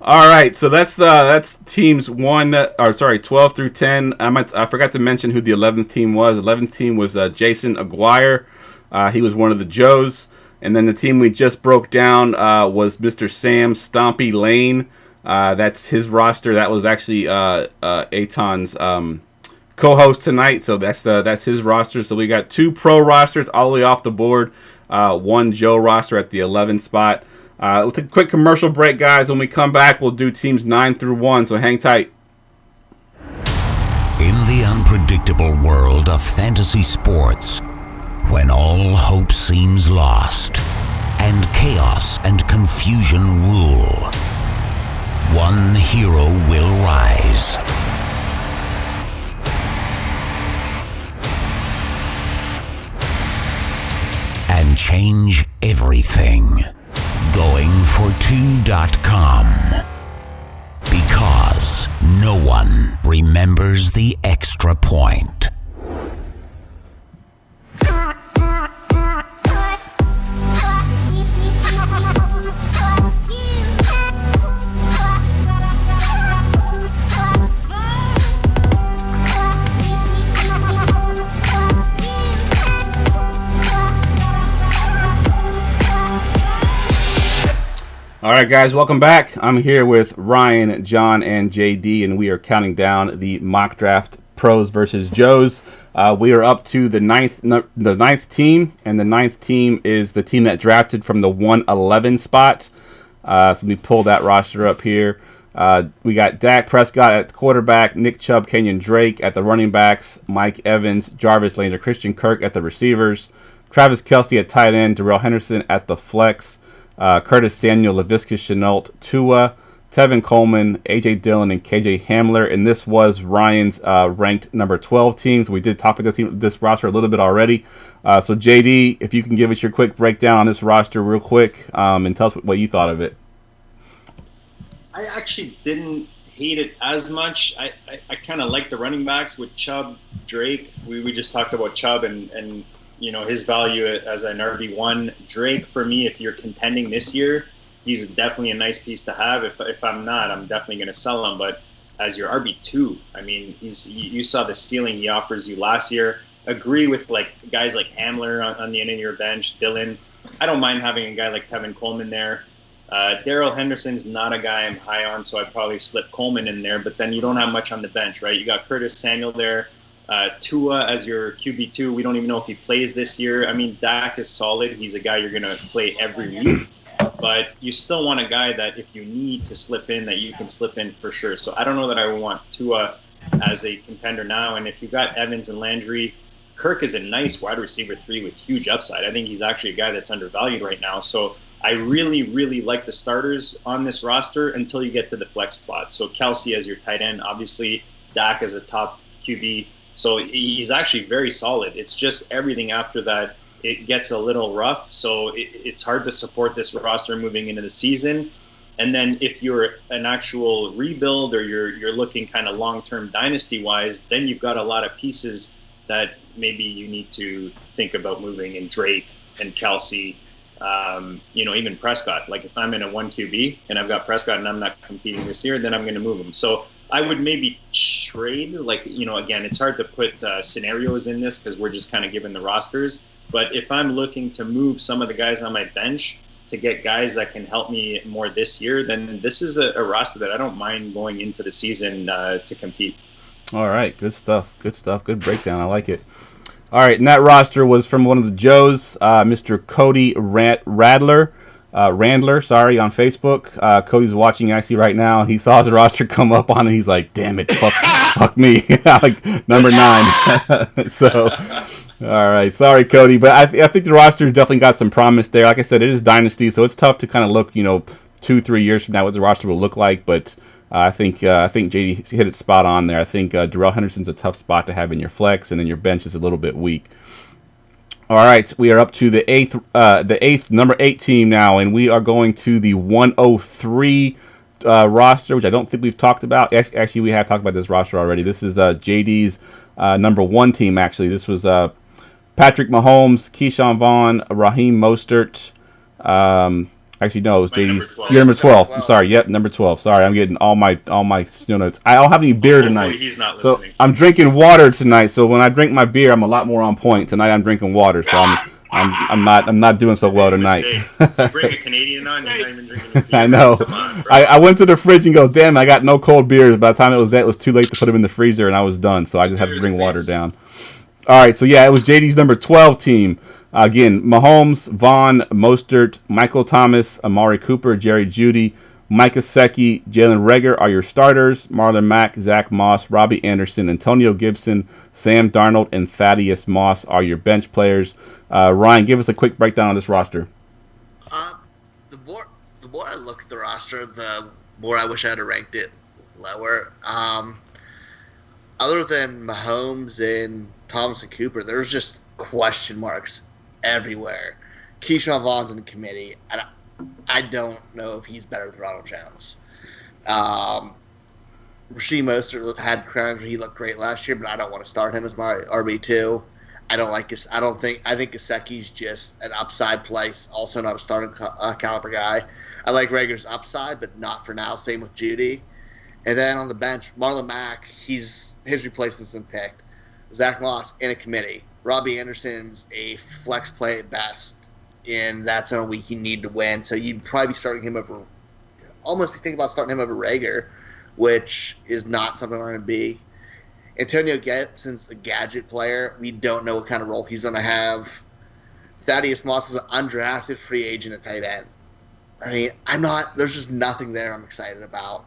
All right, so that's teams 12 through 10. I forgot to mention who the 11th team was. 11th team was Jason Aguirre. He was one of the Joes. And then the team we just broke down was Mr. Sam Stompy Lane. That's his roster. That was actually Aton's co-host tonight. So that's his roster. So we got 2 pro rosters all the way off the board. 1 Joe roster at the 11th spot. We'll take a quick commercial break, guys. When we come back, we'll do teams 9 through 1, so hang tight. In the unpredictable world of fantasy sports, when all hope seems lost and chaos and confusion rule, one hero will rise. And change everything. Goingfor2.com. Because no one remembers the extra point. All right, guys, welcome back. I'm here with Ryan, John, and JD, and we are counting down the mock draft pros versus Joes. We are up to the ninth team, and the ninth team is the team that drafted from the 111 spot. So let me pull that roster up here. We got Dak Prescott at the quarterback, Nick Chubb, Kenyon Drake at the running backs, Mike Evans, Jarvis Landry, Christian Kirk at the receivers, Travis Kelce at tight end, Darrell Henderson at the flex, Curtis Samuel, Laviska Shenault, Tua, Tevin Coleman, A.J. Dillon, and K.J. Hamler. And this was Ryan's ranked number 12 team. So we did talk about this roster a little bit already. So, JD, if you can give us your quick breakdown on this roster real quick and tell us what you thought of it. I actually didn't hate it as much. I kind of like the running backs with Chubb, Drake. We just talked about Chubb and you know, his value as an RB1. Drake, for me, if you're contending this year, he's definitely a nice piece to have. If I'm not, I'm definitely going to sell him. But as your RB2, I mean, you saw the ceiling he offers you last year. Agree with like guys like Hamler on the end of your bench, Dillon. I don't mind having a guy like Tevin Coleman there. Darrell Henderson's not a guy I'm high on, so I'd probably slip Coleman in there. But then you don't have much on the bench, right? You got Curtis Samuel there. Tua as your QB2, we don't even know if he plays this year. I mean, Dak is solid. He's a guy you're going to play every week. But you still want a guy that if you need to slip in, that you can slip in for sure. So I don't know that I would want Tua as a contender now. And if you've got Evans and Landry, Kirk is a nice wide receiver 3 with huge upside. I think he's actually a guy that's undervalued right now. So I really, really like the starters on this roster until you get to the flex spot. So Kelce as your tight end, obviously Dak as a top QB. So he's actually very solid. It's just everything after that, it gets a little rough. So it's hard to support this roster moving into the season. And then if you're an actual rebuild or you're looking kind of long-term dynasty-wise, then you've got a lot of pieces that maybe you need to think about moving in Drake and Kelce, you know, even Prescott. Like if I'm in a 1 QB and I've got Prescott and I'm not competing this year, then I'm going to move him. So I would maybe trade, like, you know, again, it's hard to put scenarios in this because we're just kind of given the rosters. But if I'm looking to move some of the guys on my bench to get guys that can help me more this year, then this is a roster that I don't mind going into the season to compete. All right, good stuff. Good breakdown. I like it. All right, and that roster was from one of the Joes, Mr. Cody Randler, on Facebook. Cody's watching actually right now, and he saw his roster come up on it. He's like, damn it, fuck me. Like, number 9. So, all right. Sorry, Cody. But I think the roster's definitely got some promise there. Like I said, it is Dynasty, so it's tough to kind of look, 2-3 years from now what the roster will look like. But I think JD hit it spot on there. I think Darrell Henderson's a tough spot to have in your flex, and then your bench is a little bit weak. All right, we are up to the number 8 team now, and we are going to the 103 roster, which I don't think we've talked about. Actually, we have talked about this roster already. This is JD's number 1 team, actually. This was Patrick Mahomes, Keyshawn Vaughn, Raheem Mostert. Actually, no, it was JD's. You're number 12. I'm sorry. Yep, number 12. Sorry, I'm getting all my notes. I don't have any beer tonight. He's not listening. So I'm drinking water tonight. So when I drink my beer, I'm a lot more on point. Tonight I'm drinking water, so I'm not doing so well tonight. Bring a Canadian on, you're not even drinking a beer. I know. Come on, I went to the fridge and go, damn, I got no cold beers. By the time it was too late to put them in the freezer, and I was done. So I just had to bring water down. All right, so yeah, it was JD's number 12 team. Again, Mahomes, Vaughn, Mostert, Michael Thomas, Amari Cooper, Jerry Jeudy, Mike Gesicki, Jalen Reagor are your starters. Marlon Mack, Zach Moss, Robbie Anderson, Antonio Gibson, Sam Darnold, and Thaddeus Moss are your bench players. Ryan, give us a quick breakdown on this roster. The more I look at the roster, the more. I wish I had ranked it lower. Other than Mahomes and Thomas and Cooper, there's just question marks everywhere. Keyshawn Vaughn's in the committee. I don't know if he's better than Ronald Jones. Rasheed Mostert had crimes where he looked great last year, but I don't want to start him as my RB2. I think Gesicki's just an upside place, also not a starting caliber guy. I like Rager's upside, but not for now. Same with Judy. And then on the bench, Marlon Mack, his replacement's been picked. Zach Moss in a committee. Robbie Anderson's a flex play at best, and that's in a week you need to win. So you'd probably be starting him over, almost be thinking about starting him over Rager, which is not something I'm going to be. Antonio Gibson's a gadget player. We don't know what kind of role he's going to have. Thaddeus Moss is an undrafted free agent at tight end. I mean, there's just nothing there I'm excited about.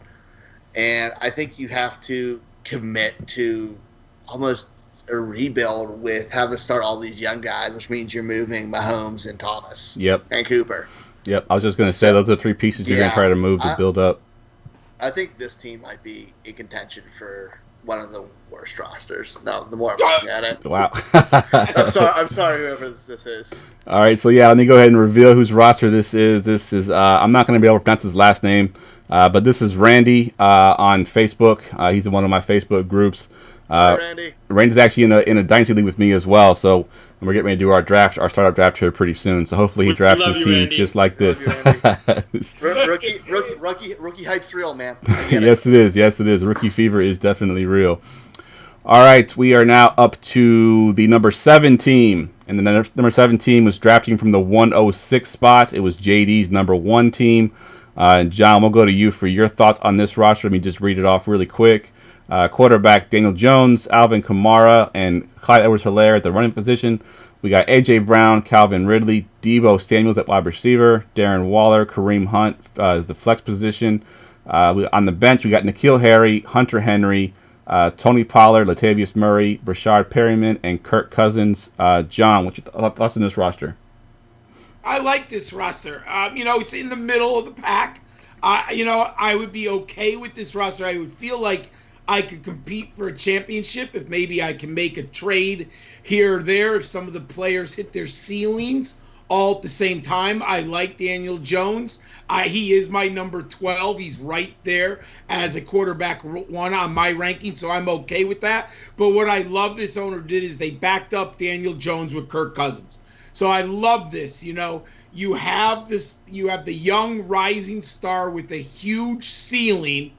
And I think you have to commit to almost a rebuild with having to start all these young guys, which means you're moving Mahomes and Thomas. Yep. And Cooper. Yep. I was just going to say those are 3 pieces you're going to try to move to build up. I think this team might be in contention for one of the worst rosters. No, the more I'm looking at it. Wow. I'm sorry, whoever this is. All right, so yeah, let me go ahead and reveal whose roster this is. This is I'm not going to be able to pronounce his last name, but this is Randy on Facebook. He's in one of my Facebook groups. Hi, Randy. Randy's actually in a Dynasty League with me as well, so we're getting ready to do our startup draft here pretty soon. So hopefully he drafts his team Randy. just like this. Rookie hype's real, man. Yes, it is. Yes, it is. Rookie fever is definitely real. All right, we are now up to the number 7 team. And the number 7 team was drafting from the 106 spot. It was JD's number 1 team. And John, we'll go to you for your thoughts on this roster. Let me just read it off really quick. Quarterback Daniel Jones, Alvin Kamara, and Clyde Edwards-Helaire at the running position. We got A.J. Brown, Calvin Ridley, Deebo Samuels at wide receiver, Darren Waller, Kareem Hunt is the flex position. On the bench, we got N'Keal Harry, Hunter Henry, Tony Pollard, Latavius Murray, Brashard Perryman, and Kirk Cousins. John, what's your thoughts on this roster? I like this roster. It's in the middle of the pack. I would be okay with this roster. I would feel like I could compete for a championship if maybe I can make a trade here or there if some of the players hit their ceilings all at the same time. I like Daniel Jones. He is my number 12. He's right there as a quarterback 1 on my ranking, so I'm okay with that. But what I love this owner did is they backed up Daniel Jones with Kirk Cousins. So I love this. You have the young rising star with a huge ceiling,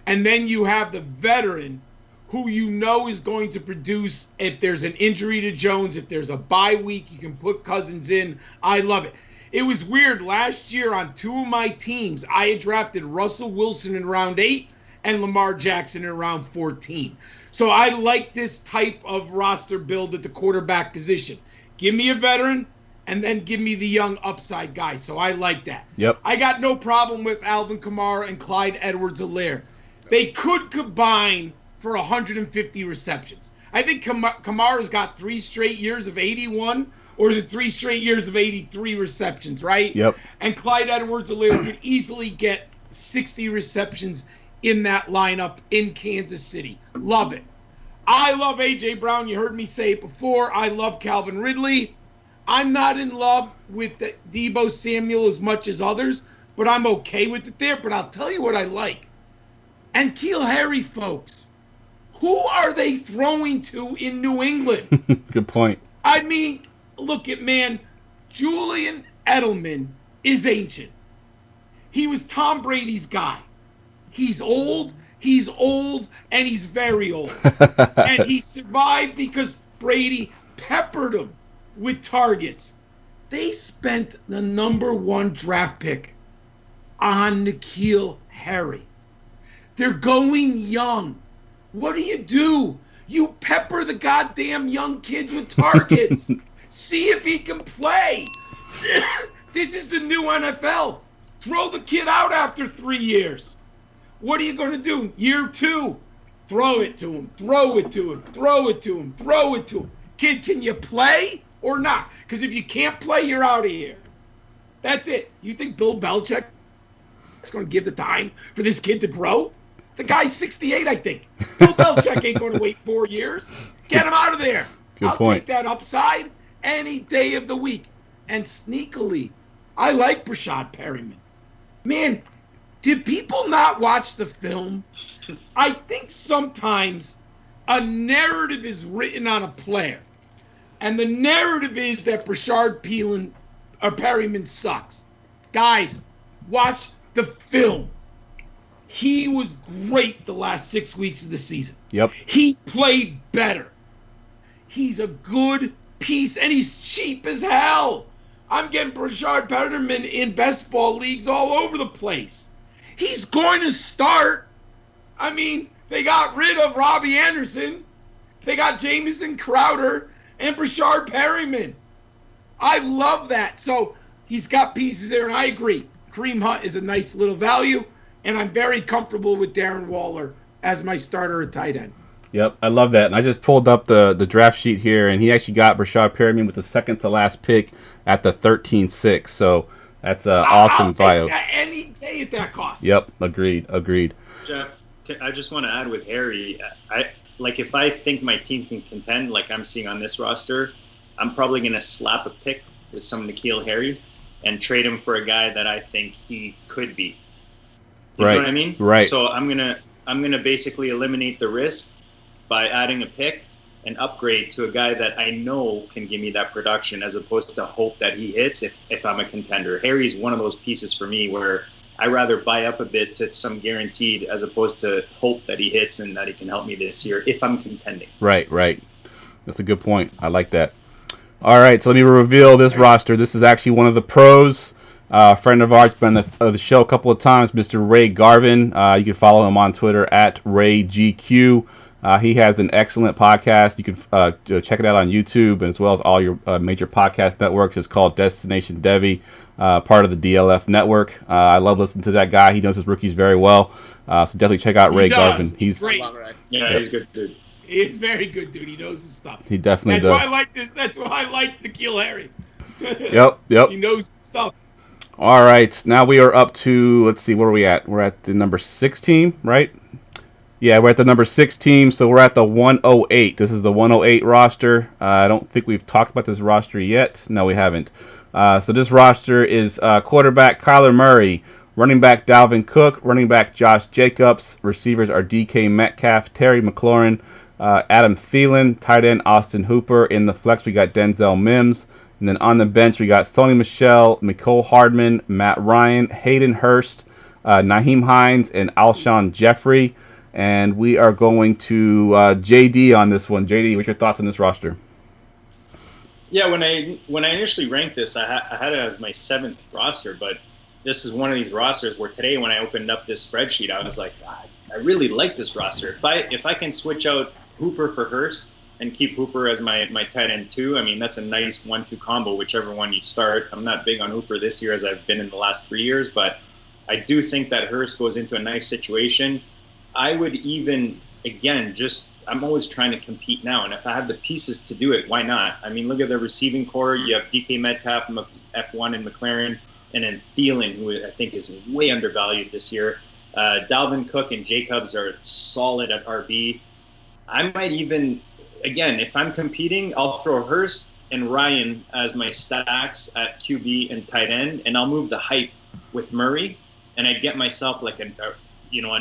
and then you have the veteran who is going to produce if there's an injury to Jones, if there's a bye week, you can put Cousins in. I love it. It was weird. Last year on 2 of my teams, I had drafted Russell Wilson in round 8 and Lamar Jackson in round 14. So I like this type of roster build at the quarterback position. Give me a veteran, and then give me the young upside guy. So I like that. Yep. I got no problem with Alvin Kamara and Clyde Edwards-Helaire. They could combine for 150 receptions. I think Kamara's got 3 straight years of 81, or is it 3 straight years of 83 receptions, right? Yep. And Clyde Edwards-Helaire could easily get 60 receptions in that lineup in Kansas City. Love it. I love A.J. Brown. You heard me say it before. I love Calvin Ridley. I'm not in love with Deebo Samuel as much as others, but I'm okay with it there. But I'll tell you what I like. And N'Keal Harry, folks. Who are they throwing to in New England? Good point. I mean, look at, man, Julian Edelman is ancient. He was Tom Brady's guy. He's old, and he's very old. And he survived because Brady peppered him with targets. They spent the number 1 draft pick on N'Keal Harry. They're going young. What do? You pepper the goddamn young kids with targets. See if he can play. This is the new NFL. Throw the kid out after 3 years. What are you going to do? Year 2, throw it to him. Throw it to him. Throw it to him. Throw it to him. Kid, can you play or not? Because if you can't play, you're out of here. That's it. You think Bill Belichick Belichick's going to give the time for this kid to grow? The guy's 68, I think. Bill Belichick ain't going to wait 4 years. Get him out of there. I'll take that upside any day of the week. And sneakily, I like Brashad Perryman. Man, did people not watch the film? I think sometimes a narrative is written on a player. And the narrative is that Brashad Perryman sucks. Guys, watch the film. He was great the last 6 weeks of the season. Yep. He played better. He's a good piece, and he's cheap as hell. I'm getting Brashad Perryman in best ball leagues all over the place. He's going to start. I mean, they got rid of Robbie Anderson. They got Jamison Crowder and Brashad Perryman. I love that. So he's got pieces there, and I agree. Kareem Hunt is a nice little value, and I'm very comfortable with Darren Waller as my starter at tight end. Yep, I love that. And I just pulled up the draft sheet here, and he actually got Brashad Perryman with the second to last pick at the 13-6. So that's an awesome bio. I'll take that any day at that cost. Yep, agreed. Jeff, I just want to add with Harry, if I think my team can contend like I'm seeing on this roster, I'm probably going to slap a pick with some N'Keal Harry and trade him for a guy that I think he could be. You know what I mean? Right. So I'm gonna basically eliminate the risk by adding a pick and upgrade to a guy that I know can give me that production, as opposed to hope that he hits if I'm a contender. Harry's one of those pieces for me where I rather buy up a bit to some guaranteed as opposed to hope that he hits and that he can help me this year if I'm contending. Right. That's a good point. I like that. All right, so let me reveal this roster. This is actually one of the pros. A friend of ours, been on the show a couple of times, Mr. Ray Garvin. You can follow him on Twitter at RayGQ. He has an excellent podcast. You can check it out on YouTube, and as well as all your major podcast networks. It's called Destination Devy, part of the DLF network. I love listening to that guy. He knows his rookies very well. So definitely check out Ray Garvin. He's great. Yeah, he's a good dude. He's very good, dude. He knows his stuff. He definitely does. That's why I like this. That's why I like N'Keal Harry. Yep. He knows his stuff. All right, now we are up to, let's see, where are we at? We're at the number 6 team, right? Yeah, we're at the number 6 team, so we're at the 108. This is the 108 roster. I don't think we've talked about this roster yet. No, we haven't. So this roster is quarterback Kyler Murray, running back Dalvin Cook, running back Josh Jacobs, receivers are DK Metcalf, Terry McLaurin, Adam Thielen, tight end Austin Hooper. In the flex, we got Denzel Mims. And then on the bench, we got Sony Michel, Mecole Hardman, Matt Ryan, Hayden Hurst, Nyheim Hines, and Alshon Jeffrey. And we are going to JD on this one. JD, what's your thoughts on this roster? Yeah, when I initially ranked this, I had it as my 7th roster, but this is one of these rosters where today when I opened up this spreadsheet, I was like, God, I really like this roster. If I can switch out Hooper for Hurst and keep Hooper as my tight end 2, I mean, that's a nice 1-2 combo, whichever one you start. I'm not big on Hooper this year as I've been in the last 3 years, but I do think that Hurst goes into a nice situation. I would even, again, I'm always trying to compete now, and if I have the pieces to do it, why not? I mean, look at the receiving core. You have DK Metcalf, F1, and McLaren, and then Thielen, who I think is way undervalued this year. Dalvin Cook and Jacobs are solid at RB. I might even, again, if I'm competing, I'll throw Hurst and Ryan as my stacks at QB and tight end, and I'll move the hype with Murray, and I'd get myself like an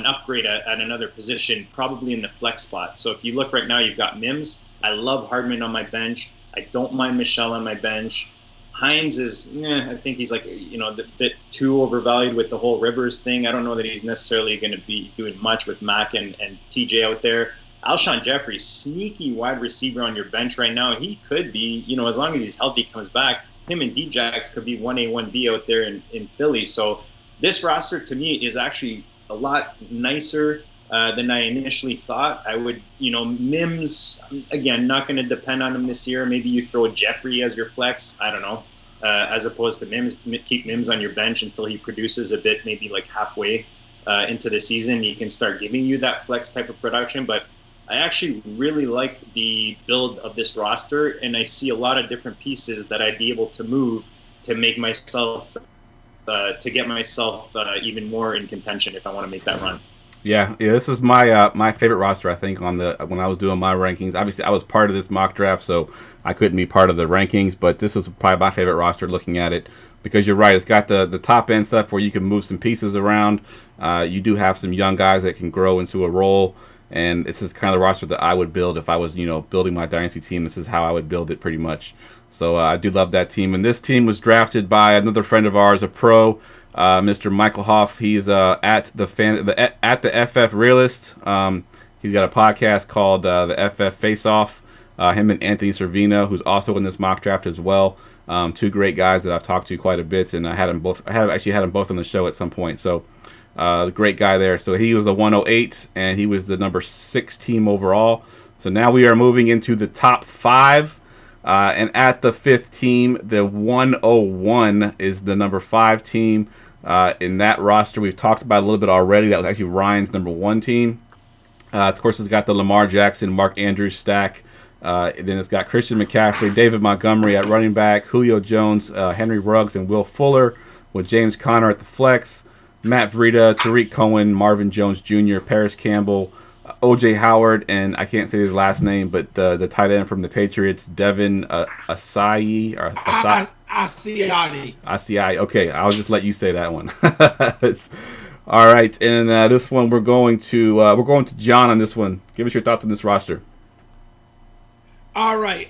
upgrade at another position, probably in the flex spot. So if you look right now, you've got Mims. I love Hardman on my bench. I don't mind Michelle on my bench. Hines is, I think he's like, a bit too overvalued with the whole Rivers thing. I don't know that he's necessarily going to be doing much with Mac and TJ out there. Alshon Jeffrey, sneaky wide receiver on your bench right now. He could be, as long as he's healthy, comes back, him and D-Jax could be 1A, 1B out there in Philly. So this roster to me is actually a lot nicer than I initially thought. I would, Mims, again, not going to depend on him this year. Maybe you throw Jeffrey as your flex. I don't know. As opposed to Mims, keep Mims on your bench until he produces a bit, maybe like halfway into the season. He can start giving you that flex type of production. But I actually really like the build of this roster, and I see a lot of different pieces that I'd be able to move to make myself to get myself even more in contention if I want to make that run. Yeah. This is my my favorite roster. I think when I was doing my rankings. Obviously, I was part of this mock draft, so I couldn't be part of the rankings. But this is probably my favorite roster. Looking at it, because you're right, it's got the top end stuff where you can move some pieces around. You do have some young guys that can grow into a role, and this is kind of the roster that I would build if I was building my dynasty team. This is how I would build it pretty much. So I do love that team, and this team was drafted by another friend of ours, a pro. Mr. Michael Hoff. He's at the FF Realist. He's got a podcast called the FF Face Off. Him and Anthony Servino, who's also in this mock draft as well. Two great guys that I've talked to quite a bit, and I have actually had them both on the show at some point. So great guy there. So he was the 108, and he was the number 6 team overall. So now we are moving into the top 5. And at the 5th team, the 101 is the number 5 team. In that roster, we've talked about a little bit already. That was actually Ryan's number 1 team. Of course, it's got the Lamar Jackson, Mark Andrews stack. Then it's got Christian McCaffrey, David Montgomery at running back, Julio Jones, Henry Ruggs, and Will Fuller, with James Conner at the flex, Matt Breida, Tariq Cohen, Marvin Jones Jr., Paris Campbell, O.J. Howard, and I can't say his last name, but the tight end from the Patriots, Devin Asiai. Asiai. Okay, I'll just let you say that one. All right, and this one we're going to John on this one. Give us your thoughts on this roster. All right.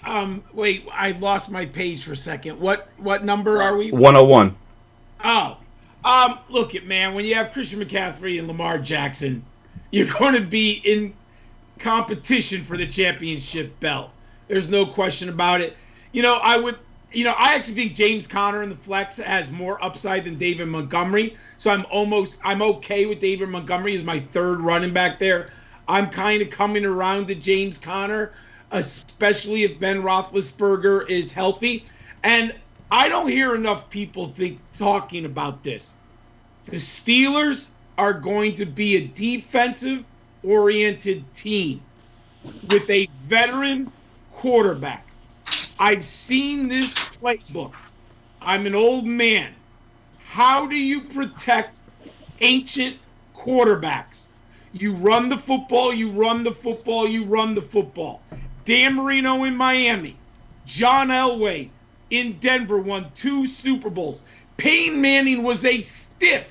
Wait, I lost my page for a second. What number are we? 101. Oh. Look it, man. When you have Christian McCaffrey and Lamar Jackson, you're going to be in competition for the championship belt. There's no question about it. I actually think James Conner in the flex has more upside than David Montgomery. So I'm okay with David Montgomery as my 3rd running back there. I'm kind of coming around to James Conner, especially if Ben Roethlisberger is healthy. And I don't hear enough people talking about this. The Steelers are going to be a defensive-oriented team with a veteran quarterback. I've seen this playbook. I'm an old man. How do you protect ancient quarterbacks? You run the football, you run the football, you run the football. Dan Marino in Miami. John Elway in Denver won 2 Super Bowls. Peyton Manning was a stiff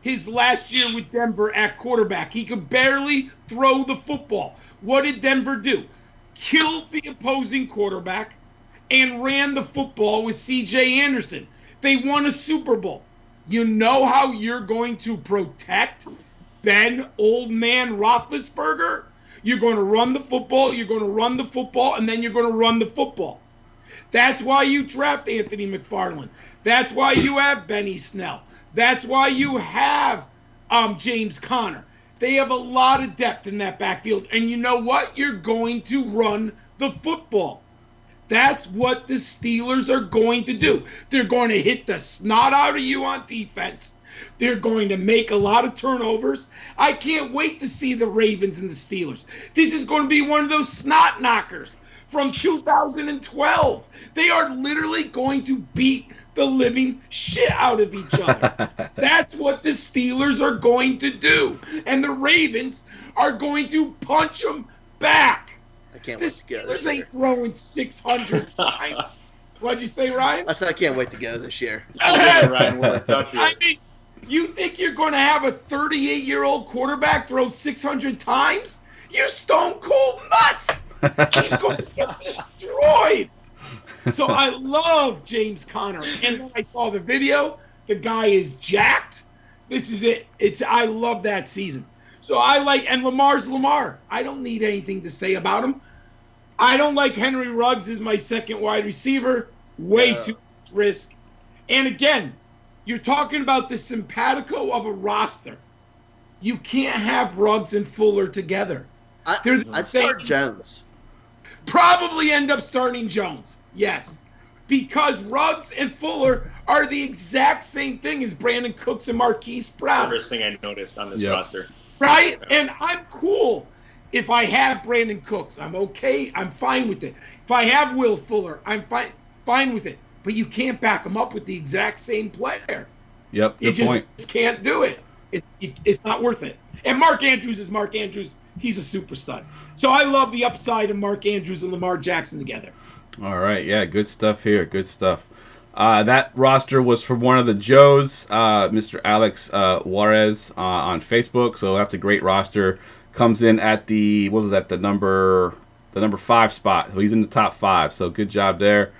his last year with Denver at quarterback. He could barely throw the football. What did Denver do? Killed the opposing quarterback and ran the football with C.J. Anderson. They won a Super Bowl. You know how you're going to protect Ben Old Man Roethlisberger? You're going to run the football, you're going to run the football, and then you're going to run the football. That's why you draft Anthony McFarland. That's why you have Benny Snell. That's why you have James Conner. They have a lot of depth in that backfield. And you know what? You're going to run the football. That's what the Steelers are going to do. They're going to hit the snot out of you on defense. They're going to make a lot of turnovers. I can't wait to see the Ravens and the Steelers. This is going to be one of those snot knockers from 2012. They are literally going to beat the living shit out of each other. That's what the Steelers are going to do. And the Ravens are going to punch them back. I can't The wait to go this Steelers year. ain't throwing 600 times. What'd you say, Ryan? I said I can't wait to go this year. Ryan Wood, I mean, you think you're going to have a 38-year-old quarterback throw 600 times? You're stone cold nuts. He's going to get destroyed. So I love James Conner. And when I saw the video, the guy is jacked. This is it. I love that season. So and Lamar's Lamar. I don't need anything to say about him. I don't like Henry Ruggs as my 2nd wide receiver. Way too much risk. And again, you're talking about the simpatico of a roster. You can't have Ruggs and Fuller together. I'd start Jones. Probably end up starting Jones. Yes. Because Ruggs and Fuller are the exact same thing as Brandon Cooks and Marquise Brown. First thing I noticed on this roster. Right? And I'm cool if I have Brandon Cooks. I'm okay. I'm fine with it. If I have Will Fuller, I'm fine with it. But you can't back them up with the exact same player. Yep, good point. Just can't do it. It's not worth it. And Mark Andrews is Mark Andrews. He's a super stud. So I love the upside of Mark Andrews and Lamar Jackson together. All right, yeah, good stuff here. Good stuff. That roster was from one of the Joes, Mr. Alex Juarez on Facebook. So that's a great roster. Comes in at the number 5 spot. So he's in the top 5. So good job there.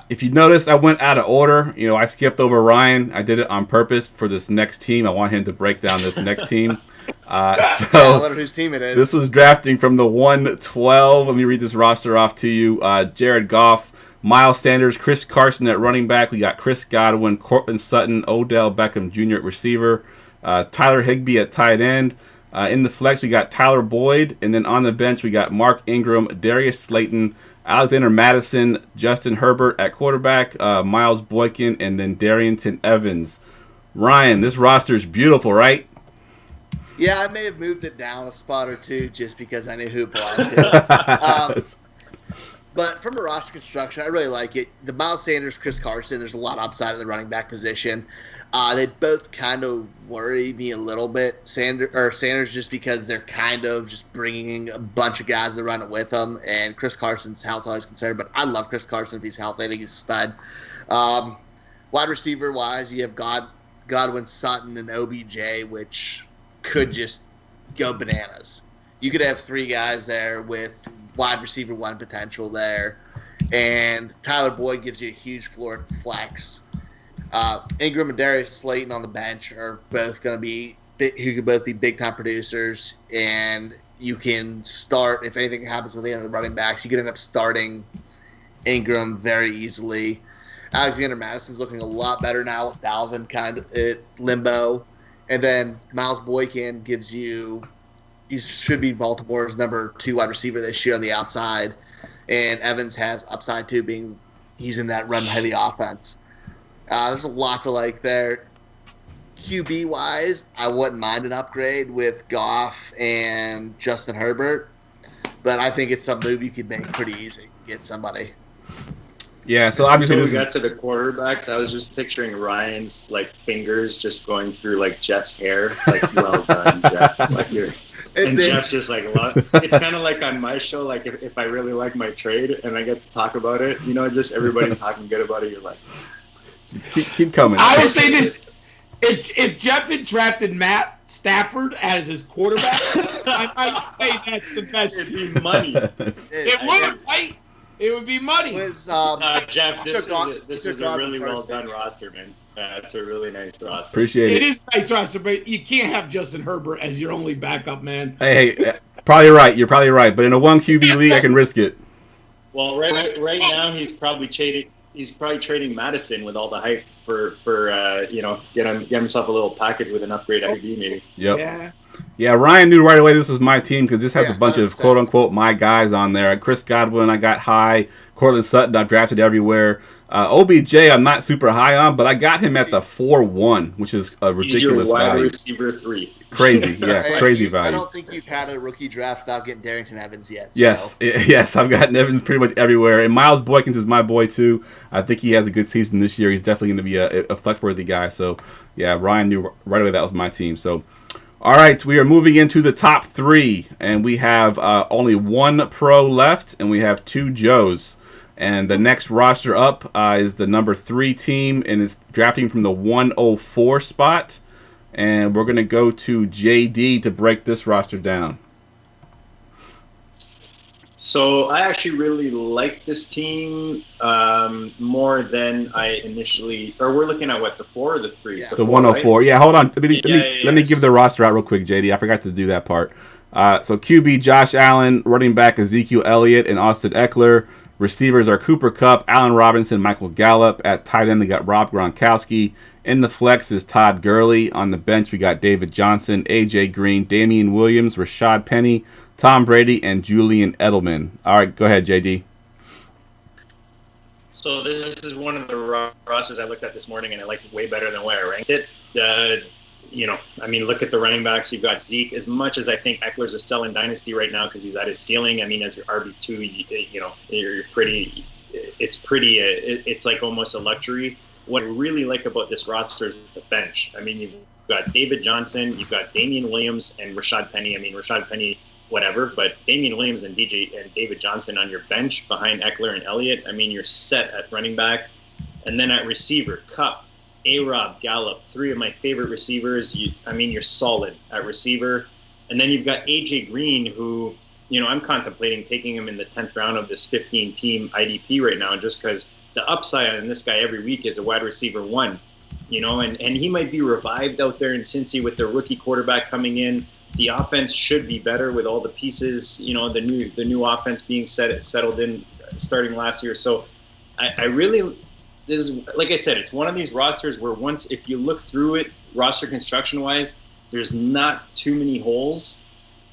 If you noticed, I went out of order. I skipped over Ryan. I did it on purpose for this next team. I want him to break down this next team. I wonder whose team it is. This was drafting from the 112. Let me read this roster off to you. Jared Goff, Miles Sanders, Chris Carson at running back. We got Chris Godwin, Cortland Sutton, Odell Beckham Jr. at receiver. Tyler Higbee at tight end. In the flex, we got Tyler Boyd. And then on the bench, we got Mark Ingram, Darius Slayton, Alexander Madison, Justin Herbert at quarterback, Miles Boykin, and then Darrington Evans. Ryan, this roster is beautiful, right? Yeah, I may have moved it down a spot or two just because I knew who it belonged to. But from a roster construction, I really like it. The Miles Sanders, Chris Carson, there's a lot of upside at the running back position. They both kind of worry me a little bit. Sanders just because they're kind of just bringing a bunch of guys to run it with them, and Chris Carson's health always concerned. But I love Chris Carson if he's healthy. I think he's a stud. Wide receiver wise, you have Godwin, Sutton, and OBJ, which could just go bananas. You could have 3 guys there with wide receiver 1 potential there, and Tyler Boyd gives you a huge floor flex. Ingram and Darius Slayton on the bench are both going to be who could both be big time producers, and you can start if anything happens with any of the running backs. You could end up starting Ingram very easily. Alexander Madison's looking a lot better now with Alvin kind of at limbo, and then Miles Boykin he should be Baltimore's number 2 wide receiver this year on the outside, and Evans has upside too, being he's in that run heavy offense. There's a lot to like there. QB-wise, I wouldn't mind an upgrade with Goff and Justin Herbert, but I think it's some move you could make pretty easy. Get somebody. Yeah, so obviously until we got to the quarterbacks, I was just picturing Ryan's fingers just going through Jeff's hair, well done, Jeff. Jeff's just it's kind of like on my show, if I really like my trade and I get to talk about it, just everybody talking good about it. You're like. Just keep coming. I will say this: if Jeff had drafted Matt Stafford as his quarterback, I might say that's the best. It'd be money. It would, right? It would be money. Jeff, this is a really well done roster, man. It's a really nice roster. Appreciate it. It is a nice roster, but you can't have Justin Herbert as your only backup, man. Hey, probably right. You're probably right. But in a 1 QB league, I can risk it. Well, right now he's probably trading Madison with all the hype for get himself a little package with an upgrade IB maybe. Yep. Yeah, Ryan knew right away this was my team because this has a bunch of quote unquote my guys on there. Chris Godwin, I got high. Cortland Sutton, I've drafted everywhere. OBJ, I'm not super high on, but I got him at the 4-1, which is a ridiculous wide value. Receiver 3. Crazy, yeah, crazy value. I don't think you've had a rookie draft without getting Darrington Evans yet. Yes, I've gotten Evans pretty much everywhere. And Miles Boykins is my boy too. I think he has a good season this year. He's definitely going to be a flex-worthy guy. So, yeah, Ryan knew right away that was my team. So, all right, we are moving into the top 3, and we have only 1 pro left, and we have 2 Joes. And the next roster up is the number 3 team, and it's drafting from the 104 spot. And we're going to go to JD to break this roster down. So I actually really like this team more than I initially. Or we're looking at what, the 4 or the 3? Yeah. The 104. Right? Yeah, hold on. Let me give the roster out real quick, JD. I forgot to do that part. So QB Josh Allen, running back Ezekiel Elliott and Austin Eckler. Receivers are Cooper Kupp, Allen Robinson, Michael Gallup. At tight end, they got Rob Gronkowski. In the flex is Todd Gurley. On the bench, we got David Johnson, A.J. Green, Damian Williams, Rashad Penny, Tom Brady, and Julian Edelman. All right, go ahead, JD. So this is one of the rosters I looked at this morning, and I liked it way better than where I ranked it. Look at the running backs. You've got Zeke. As much as I think Eckler's a sell in Dynasty right now because he's at his ceiling, as your RB2, you're pretty. It's like almost a luxury what I really like about this roster is the bench. I mean, you've got David Johnson, you've got Damian Williams and Rashad Penny. I mean, Rashad Penny, whatever, but Damian Williams and David Johnson on your bench behind Eckler and Elliott. I mean, you're set at running back. And then at receiver, Kupp, A-Rob, Gallup, three of my favorite receivers. You're solid at receiver. And then you've got A.J. Green, who, I'm contemplating taking him in the 10th round of this 15-team IDP right now, just because the upside on this guy every week is a wide receiver 1, and he might be revived out there in Cincy with their rookie quarterback coming in. The offense should be better with all the pieces, the new offense being settled in starting last year. So I really, this is, like I said, it's one of these rosters where once, if you look through it, roster construction-wise, there's not too many holes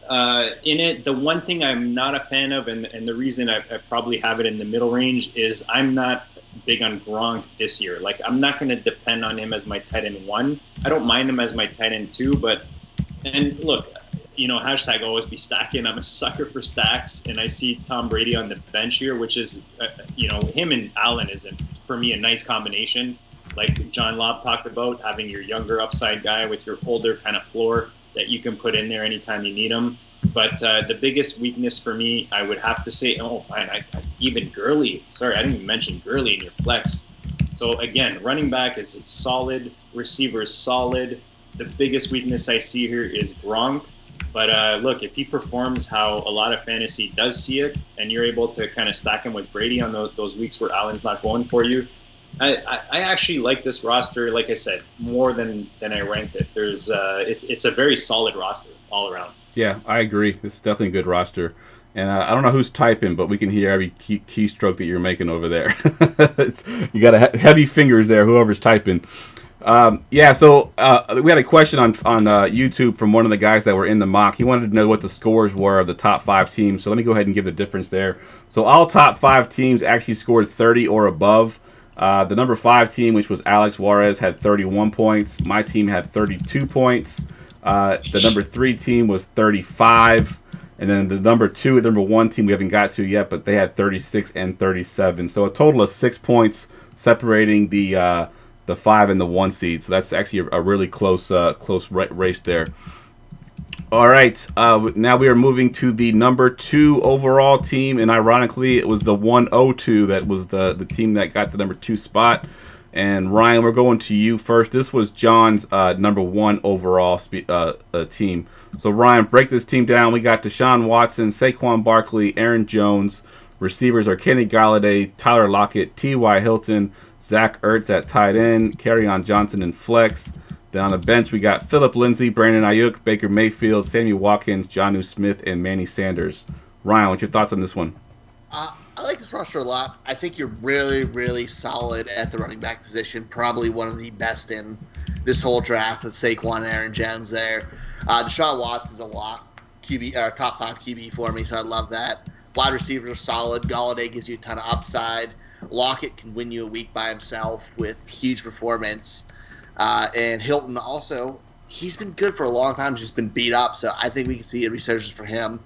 in it. The one thing I'm not a fan of, and the reason I probably have it in the middle range, is I'm not big on Gronk this year. Like, I'm not going to depend on him as my tight end 1. I don't mind him as my tight end 2, and look, hashtag always be stacking. I'm a sucker for stacks, and I see Tom Brady on the bench here, which is, him and Allen is, for me, a nice combination. Like John Lobb talked about, having your younger upside guy with your older kind of floor that you can put in there anytime you need him. But the biggest weakness for me, I would have to say, even Gurley. Sorry, I didn't even mention Gurley in your flex. So again, running back is solid, receiver is solid. The biggest weakness I see here is Gronk. But look, if he performs how a lot of fantasy does see it, and you're able to kind of stack him with Brady on those weeks where Allen's not going for you, I actually like this roster, like I said, more than I ranked it. It's a very solid roster all around. Yeah, I agree. It's definitely a good roster. And I don't know who's typing, but we can hear every keystroke that you're making over there. You got heavy fingers there, whoever's typing. So we had a question on YouTube from one of the guys that were in the mock. He wanted to know what the scores were of the top 5 teams. So let me go ahead and give the difference there. So all top 5 teams actually scored 30 or above. The number 5 team, which was Alex Juarez, had 31 points. My team had 32 points. The number 3 team was 35. And then the number 2 and number 1 team we haven't got to yet, but they had 36 and 37. So a total of 6 points separating the 5 and the 1 seed. So that's actually a really close race there. All right, now we are moving to the number 2 overall team, and ironically, it was the 102 that was the team that got the number 2 spot. And Ryan, we're going to you first. This was John's number 1 overall team. So Ryan, break this team down. We got Deshaun Watson, Saquon Barkley, Aaron Jones. Receivers are Kenny Galladay, Tyler Lockett, T.Y. Hilton, Zach Ertz at tight end, Kerryon Johnson in flex. Then on the bench, we got Phillip Lindsay, Brandon Ayuk, Baker Mayfield, Sammy Watkins, Jonnu Smith, and Manny Sanders. Ryan, what's your thoughts on this one? I like this roster a lot. I think you're really, really solid at the running back position. Probably one of the best in this whole draft with Saquon and Aaron Jones there. Deshaun Watson's a lot. Top 5 QB for me, so I love that. Wide receivers are solid. Galladay gives you a ton of upside. Lockett can win you a week by himself with huge performance. And Hilton also, he's been good for a long time, just been beat up. So I think we can see a resurgence for him.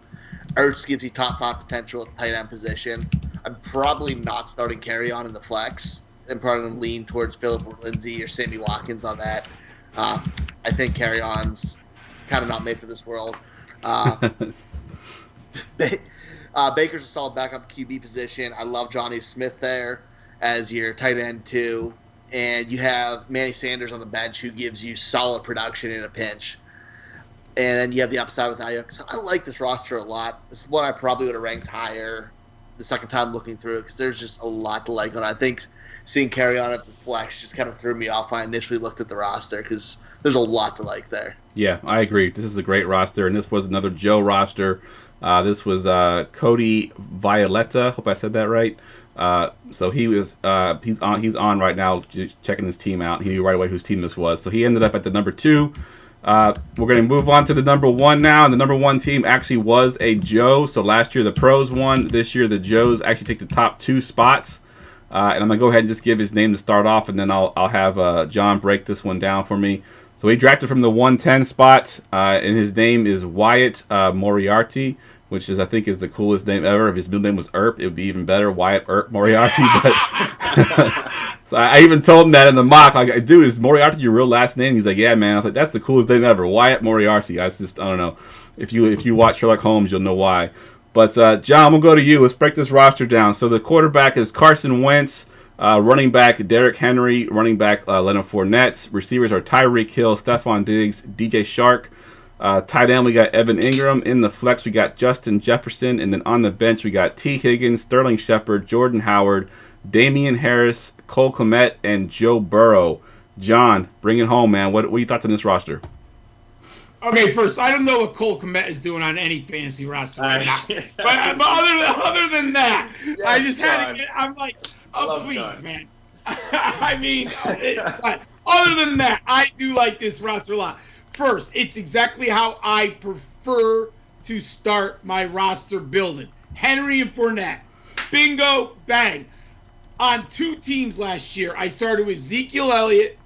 Ertz gives you top 5 potential at the tight end position. I'm probably not starting Kerryon in the flex. I'm probably going to lean towards Phillip Lindsay or Sammy Watkins on that. I think Kerryon's kind of not made for this world. Baker's a solid backup QB position. I love Jonnu Smith there as your tight end 2. And you have Manny Sanders on the bench who gives you solid production in a pinch. And then you have the upside with Ayuk. So I like this roster a lot. This is one I probably would have ranked higher the second time looking through it because there's just a lot to like on it. I think seeing Kerryon at the flex just kind of threw me off when I initially looked at the roster because there's a lot to like there. Yeah, I agree. This is a great roster, and this was another Joe roster. This was Cody Violetta. Hope I said that right. So he was he's on right now checking his team out. He knew right away whose team this was. So he ended up at the number 2. We're going to move on to the number 1 now. And the number 1 team actually was a Joe. So last year the pros won. This year the Joes actually take the top 2 spots. And I'm going to go ahead and just give his name to start off, and then I'll have John break this one down for me. So he drafted from the 110 spot, and his name is Wyatt Moriarty, which I think is the coolest name ever. If his middle name was Earp, it would be even better, Wyatt Earp Moriarty. But so I even told him that in the mock, like, dude, is Moriarty your real last name? He's like, yeah, man. I was like, that's the coolest name ever, Wyatt Moriarty. I don't know. If you watch Sherlock Holmes, you'll know why. But John, I'm gonna go to you. Let's break this roster down. So the quarterback is Carson Wentz. Running back, Derrick Henry. Running back, Leonard Fournette. Receivers are Tyreek Hill, Stephon Diggs, DJ Shark. Tight end, we got Evan Ingram. In the flex, we got Justin Jefferson. And then on the bench, we got T. Higgins, Sterling Shepard, Jordan Howard, Damian Harris, Cole Kmet, and Joe Burrow. John, bring it home, man. What are your thoughts on this roster? Okay, first, I don't know what Cole Kmet is doing on any fantasy roster right now. But other than that, yes, I just had to get, I'm like, oh, please, John. Man. I mean, but other than that, I do like this roster a lot. First, it's exactly how I prefer to start my roster building. Henry and Fournette. Bingo, bang. On 2 teams last year, I started with Ezekiel Elliott,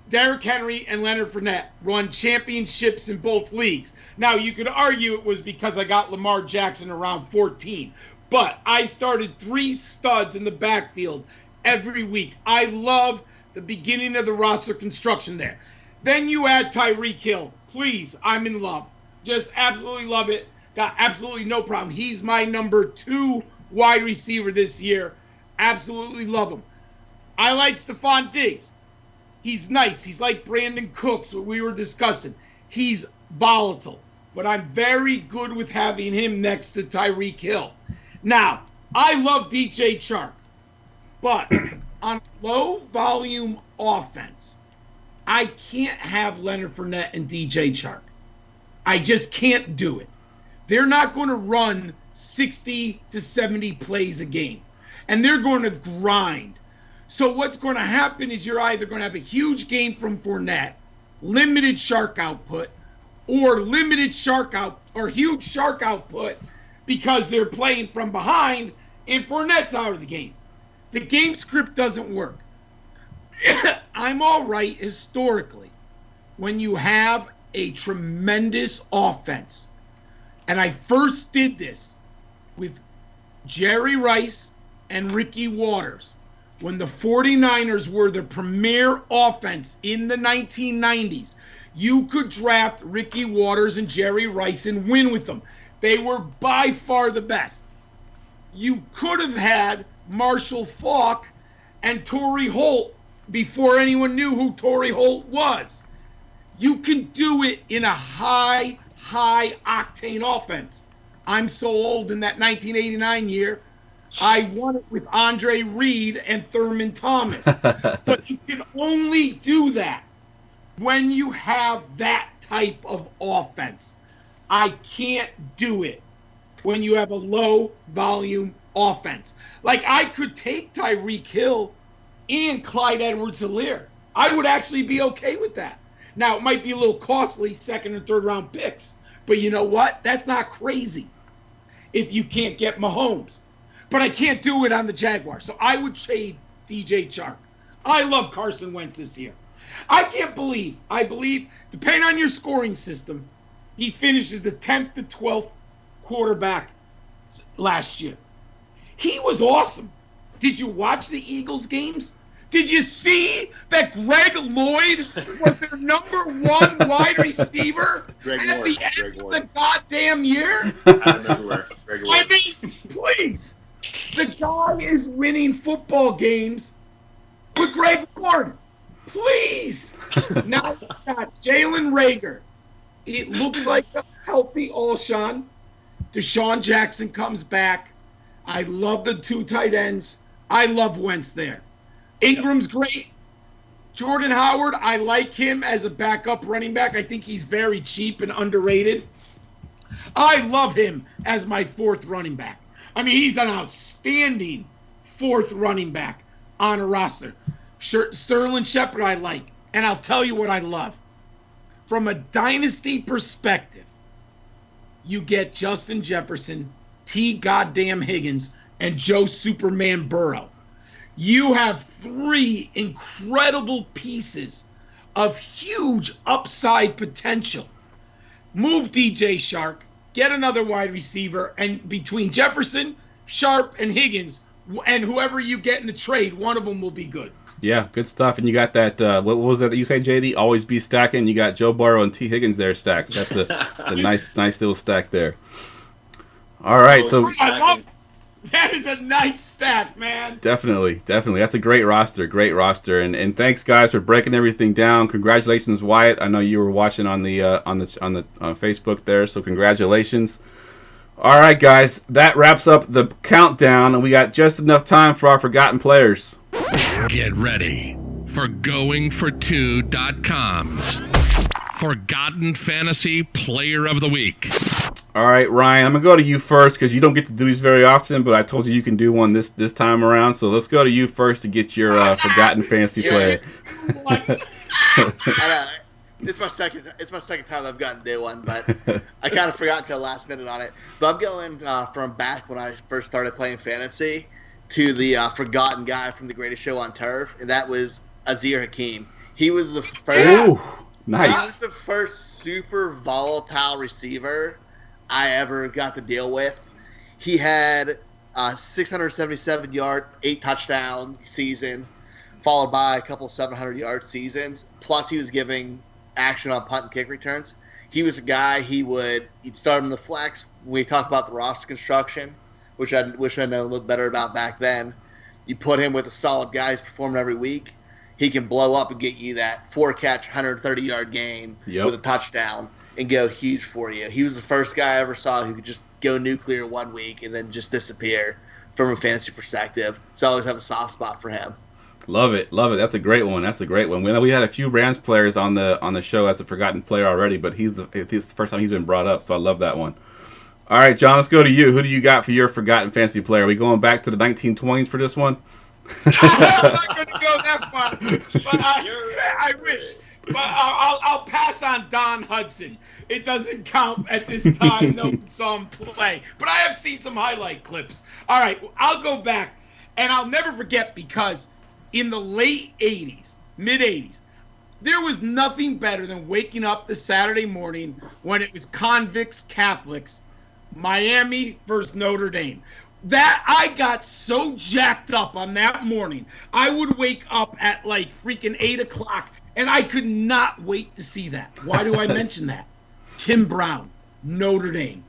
Derrick Henry, and Leonard Fournette. Won championships in both leagues. Now, you could argue it was because I got Lamar Jackson around 14. But I started 3 studs in the backfield every week. I love the beginning of the roster construction there. Then you add Tyreek Hill. Please, I'm in love. Just absolutely love it. Got absolutely no problem. He's my number 2 wide receiver this year. Absolutely love him. I like Stephon Diggs. He's nice. He's like Brandon Cooks, what we were discussing. He's volatile. But I'm very good with having him next to Tyreek Hill. Now, I love DJ Chark. But on low-volume offense, I can't have Leonard Fournette and DJ Chark. I just can't do it. They're not going to run 60 to 70 plays a game. And they're going to grind. So what's going to happen is you're either going to have a huge game from Fournette, limited Chark output, or limited Chark out or huge Chark output because they're playing from behind and Fournette's out of the game. The game script doesn't work. I'm all right historically when you have a tremendous offense. And I first did this with Jerry Rice and Ricky Waters when the 49ers were the premier offense in the 1990s. You could draft Ricky Waters and Jerry Rice and win with them. They were by far the best. You could have had Marshall Faulk and Torry Holt before anyone knew who Torry Holt was. You can do it in a high-octane offense. I'm so old in that 1989 year, I won it with Andre Reed and Thurman Thomas. But you can only do that when you have that type of offense. I can't do it when you have a low-volume offense. Like, I could take Tyreek Hill and Clyde Edwards-Helaire. I would actually be okay with that. Now, it might be a little costly, 2nd and 3rd round picks. But you know what? That's not crazy if you can't get Mahomes. But I can't do it on the Jaguars. So I would trade DJ Chark. I love Carson Wentz this year. I believe, depending on your scoring system, he finishes the 10th to 12th quarterback last year. He was awesome. Did you watch the Eagles games? Did you see that Greg Lloyd was their number 1 wide receiver at the end of the goddamn year? I remember Greg Lloyd. I mean, please. The guy is winning football games with Greg Lloyd. Please. Now it's got Jalen Reagor. It looks like a healthy Alshon. Deshaun Jackson comes back. I love the 2 tight ends. I love Wentz there. Ingram's great. Jordan Howard, I like him as a backup running back. I think he's very cheap and underrated. I love him as my 4th running back. I mean, he's an outstanding 4th running back on a roster. Sterling Shepard I like. And I'll tell you what I love. From a dynasty perspective, you get Justin Jefferson, T. Goddamn Higgins, and Joe Superman Burrow. You have 3 incredible pieces of huge upside potential. Move DJ Shark, get another wide receiver, and between Jefferson, Sharp, and Higgins, and whoever you get in the trade, one of them will be good. Yeah, good stuff. And you got that, what was that you say, JD? Always be stacking. You got Joe Burrow and T. Higgins there stacked. That's a nice little stack there. All right, so that is a nice stack, man. Definitely. That's a great roster, and thanks guys for breaking everything down. Congratulations, Wyatt. I know you were watching on the on Facebook there, so congratulations. All right, guys, that wraps up the countdown, and we got just enough time for our forgotten players. Get ready for GoingFor2.com's Forgotten Fantasy Player of the Week. All right, Ryan, I'm going to go to you first because you don't get to do these very often, but I told you can do one this time around. So let's go to you first to get your forgotten fantasy player. It's my second time I've gotten to do one, but I kind of forgot until last minute on it. But I'm going from back when I first started playing fantasy to the forgotten guy from the greatest show on turf, and that was Azir Hakim. He was the first. Ooh, nice. He was the first super volatile receiver I ever got to deal with. He had a 677-yard, 8-touchdown season, followed by a couple 700-yard seasons. Plus, he was giving action on punt and kick returns. He was a guy he'd start in the flex. When we talk about the roster construction, which I wish I know a little better about back then. You put him with a solid guy who's performing every week. He can blow up and get you that 4-catch, 130-yard game with a touchdown and go huge for you. He was the first guy I ever saw who could just go nuclear 1 week and then just disappear from a fantasy perspective. So I always have a soft spot for him. Love it. That's a great one. We had a few Rams players on the show as a forgotten player already, but he's the first time he's been brought up, so I love that one. All right, John, let's go to you. Who do you got for your forgotten fantasy player? Are we going back to the 1920s for this one? I'm not going to go that far, but I wish. But I'll pass on Don Hudson. It doesn't count at this time. No one saw him play. But I have seen some highlight clips. All right, I'll go back, and I'll never forget because in the late 80s, mid-80s, there was nothing better than waking up the Saturday morning when it was convicts, Catholics, Miami versus Notre Dame. That I got so jacked up on that morning. I would wake up at like freaking 8 o'clock, and I could not wait to see that. Why do I mention that? Tim Brown, Notre Dame.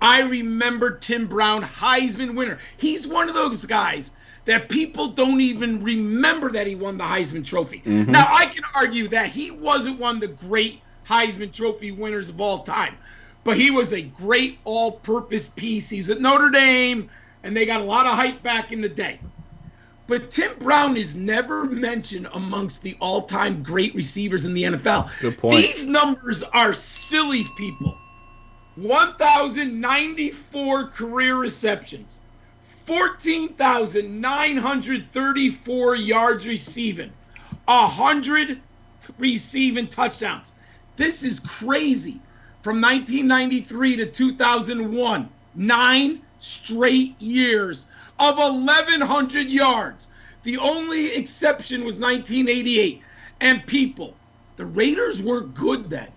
I remember Tim Brown, Heisman winner. He's one of those guys that people don't even remember that he won the Heisman Trophy. Mm-hmm. Now, I can argue that he wasn't one of the great Heisman Trophy winners of all time, but he was a great all-purpose piece. He's at Notre Dame, and they got a lot of hype back in the day. But Tim Brown is never mentioned amongst the all-time great receivers in the NFL. Good point. These numbers are silly, people. 1,094 career receptions, 14,934 yards receiving, 100 receiving touchdowns. This is crazy. From 1993 to 2001, 9 straight years of 1,100 yards. The only exception was 1988. And people, the Raiders weren't good then.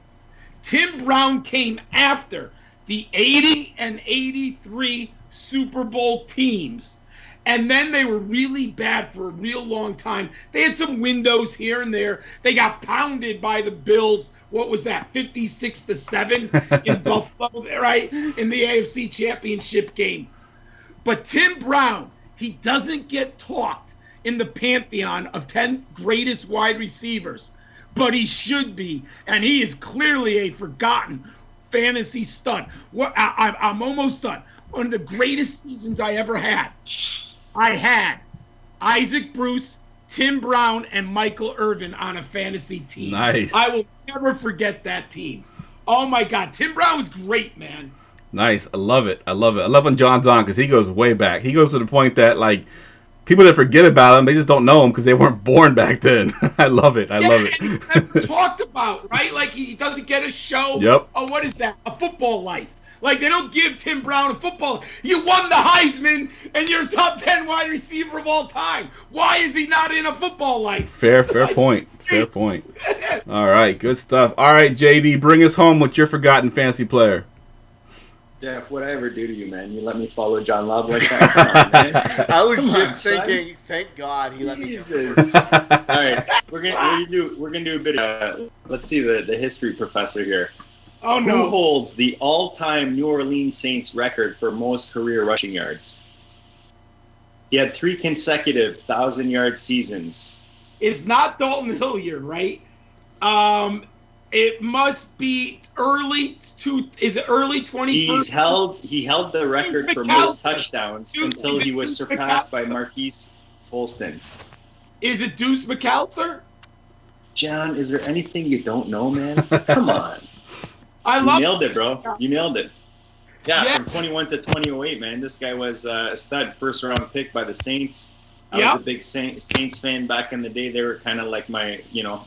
Tim Brown came after the 80 and 83 Super Bowl teams. And then they were really bad for a real long time. They had some windows here and there. They got pounded by the Bills. What was that, 56-7 in Buffalo, right? In the AFC Championship game. But Tim Brown, he doesn't get talked in the pantheon of 10 greatest wide receivers. But he should be, and he is clearly a forgotten fantasy stud. I'm almost done. One of the greatest seasons I ever had. I had Isaac Bruce, Tim Brown, and Michael Irvin on a fantasy team. Nice. I will never forget that team. Oh, my God. Tim Brown was great, man. Nice. I love it. I love when John's on because he goes way back. He goes to the point that, like, people that forget about him, they just don't know him because they weren't born back then. I love it. I love it. And he's never talked about, right? Like, he doesn't get a show. Yep. Oh, what is that? A Football Life. Like, they don't give Tim Brown a football. You won the Heisman, and you're a top 10 wide receiver of all time. Why is he not in a football life? Fair point. Fair point. All right, good stuff. All right, JD, bring us home with your forgotten fantasy player. Jeff, what I ever do to you, man? You let me follow John Lobb like that? Come on, man. I was just thinking, thank God he let me go. Jesus. All right, we're gonna do a bit of let's see the history professor here. Oh Who no! holds the all-time New Orleans Saints record for most career rushing yards? He had 3 consecutive 1,000-yard seasons. It's not Dalton Hilliard, right? It must be early 21st? He held the record for most touchdowns until he was surpassed by Marquise Fulton. Is it Deuce McAllister? John, is there anything you don't know, man? Come on. You nailed it, bro. You nailed it. Yeah, from 21 to 2008, man. This guy was a stud, first-round pick by the Saints. I was a big Saints fan back in the day. They were kind of like my,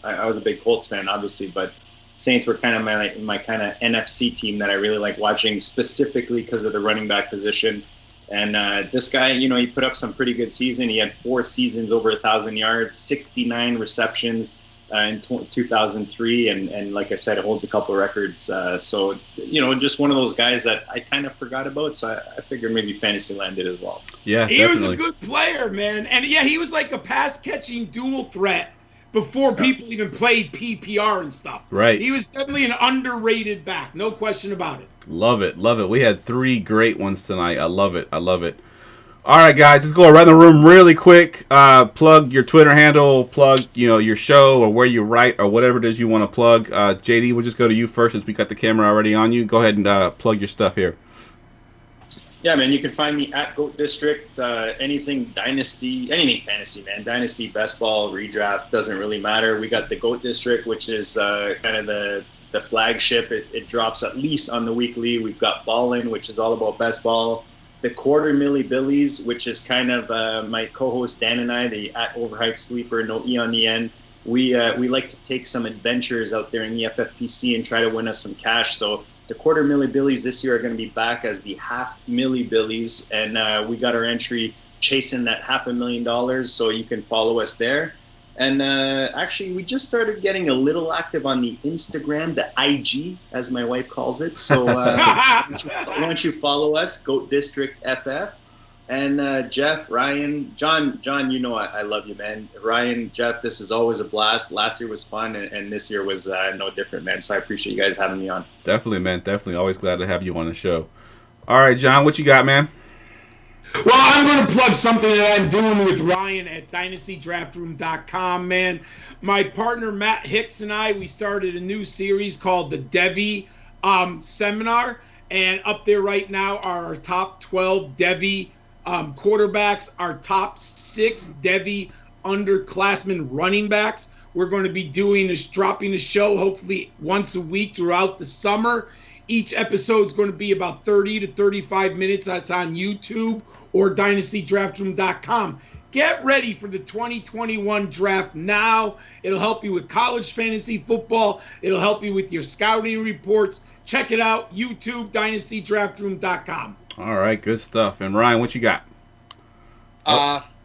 I was a big Colts fan, obviously, but Saints were kind of my kind of NFC team that I really like watching, specifically because of the running back position. And this guy, he put up some pretty good season. He had 4 seasons over 1,000 yards, 69 receptions in 2003, and like I said, it holds a couple of records. So just one of those guys that I kind of forgot about. So I figured maybe Fantasyland did as well. Yeah, he was a good player, man, and he was like a pass-catching dual threat before people even played PPR and stuff. Right. He was definitely an underrated back, no question about it. Love it. We had 3 great ones tonight. I love it. All right, guys, let's go around the room really quick. Plug your Twitter handle, plug your show or where you write or whatever it is you want to plug. JD, we'll just go to you first since we got the camera already on you. Go ahead and plug your stuff here. Yeah, man, you can find me at Goat District. Anything Dynasty, anything fantasy, man. Dynasty, best ball, redraft, doesn't really matter. We got the Goat District, which is kind of the flagship. It drops at least on the weekly. We've got Ballin', which is all about best ball. The Quarter Milli Billies, which is kind of my co-host Dan and I, the at Overhyped Sleeper, no E on the end. We like to take some adventures out there in the FFPC and try to win us some cash. So the Quarter Milli Billies this year are going to be back as the Half Milli Billies, and we got our entry chasing that $500,000. So you can follow us there. And actually, we just started getting a little active on the Instagram, the IG, as my wife calls it. So why don't you follow us, Goat District FF. And Jeff, Ryan, John, I love you, man. Ryan, Jeff, this is always a blast. Last year was fun, and this year was no different, man. So I appreciate you guys having me on. Definitely, man. Definitely. Always glad to have you on the show. All right, John, what you got, man? Well, I'm going to plug something that I'm doing with Ryan at dynastydraftroom.com, man. My partner Matt Hicks and I, we started a new series called the Devy Seminar, and up there right now are our top 12 Devy quarterbacks, our top 6 Devy underclassmen running backs. We're going to be dropping the show hopefully once a week throughout the summer. Each episode is going to be about 30 to 35 minutes. That's on YouTube or dynastydraftroom.com. Get ready for the 2021 draft now. It'll help you with college fantasy football. It'll help you with your scouting reports. Check it out, YouTube, dynastydraftroom.com. All right, good stuff. And Ryan, what you got?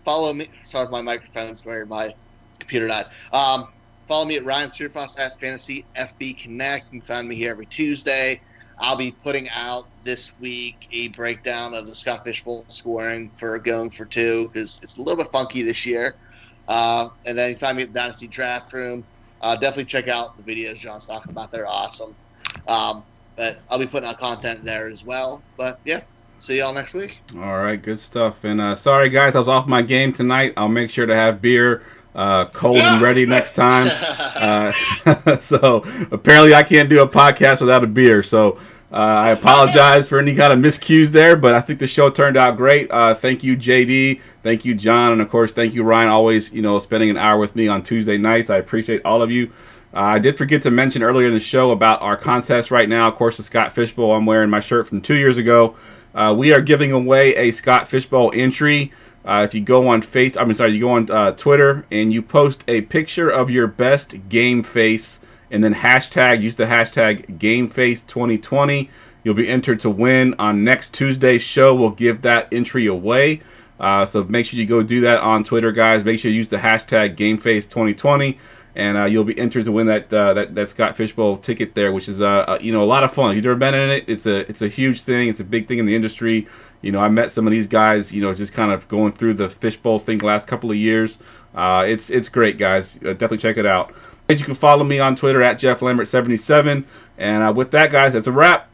Follow me. Sorry, my microphone's where my computer died. Follow me at Ryan Surfoss at Fantasy FB Connect. You can find me here every Tuesday. I'll be putting out this week a breakdown of the Scott Fishbowl scoring for going for 2 because it's a little bit funky this year. And then you can find me at the Dynasty Draft Room. Definitely check out the videos John's talking about. They're awesome. But I'll be putting out content there as well. But, yeah, see y'all next week. All right, good stuff. And sorry, guys, I was off my game tonight. I'll make sure to have beer cold and ready next time. So apparently I can't do a podcast without a beer. So I apologize for any kind of miscues there, but I think the show turned out great. Thank you, JD. Thank you, John. And, of course, thank you, Ryan, always, spending an hour with me on Tuesday nights. I appreciate all of you. I did forget to mention earlier in the show about our contest right now. Of course, the Scott Fishbowl. I'm wearing my shirt from 2 years ago. We are giving away a Scott Fishbowl entry. If you go on you go on Twitter and you post a picture of your best game face and then use the hashtag GameFace2020. You'll be entered to win on next Tuesday's show. We'll give that entry away. So make sure you go do that on Twitter, guys. Make sure you use the hashtag GameFace2020, and you'll be entered to win that Scott Fishbowl ticket there, which is a lot of fun. If you've never been in it, it's a huge thing. It's a big thing in the industry. I met some of these guys, just kind of going through the Fishbowl thing the last couple of years. It's great, guys. Definitely check it out. You can follow me on Twitter at JeffLambert77. And with that, guys, that's a wrap.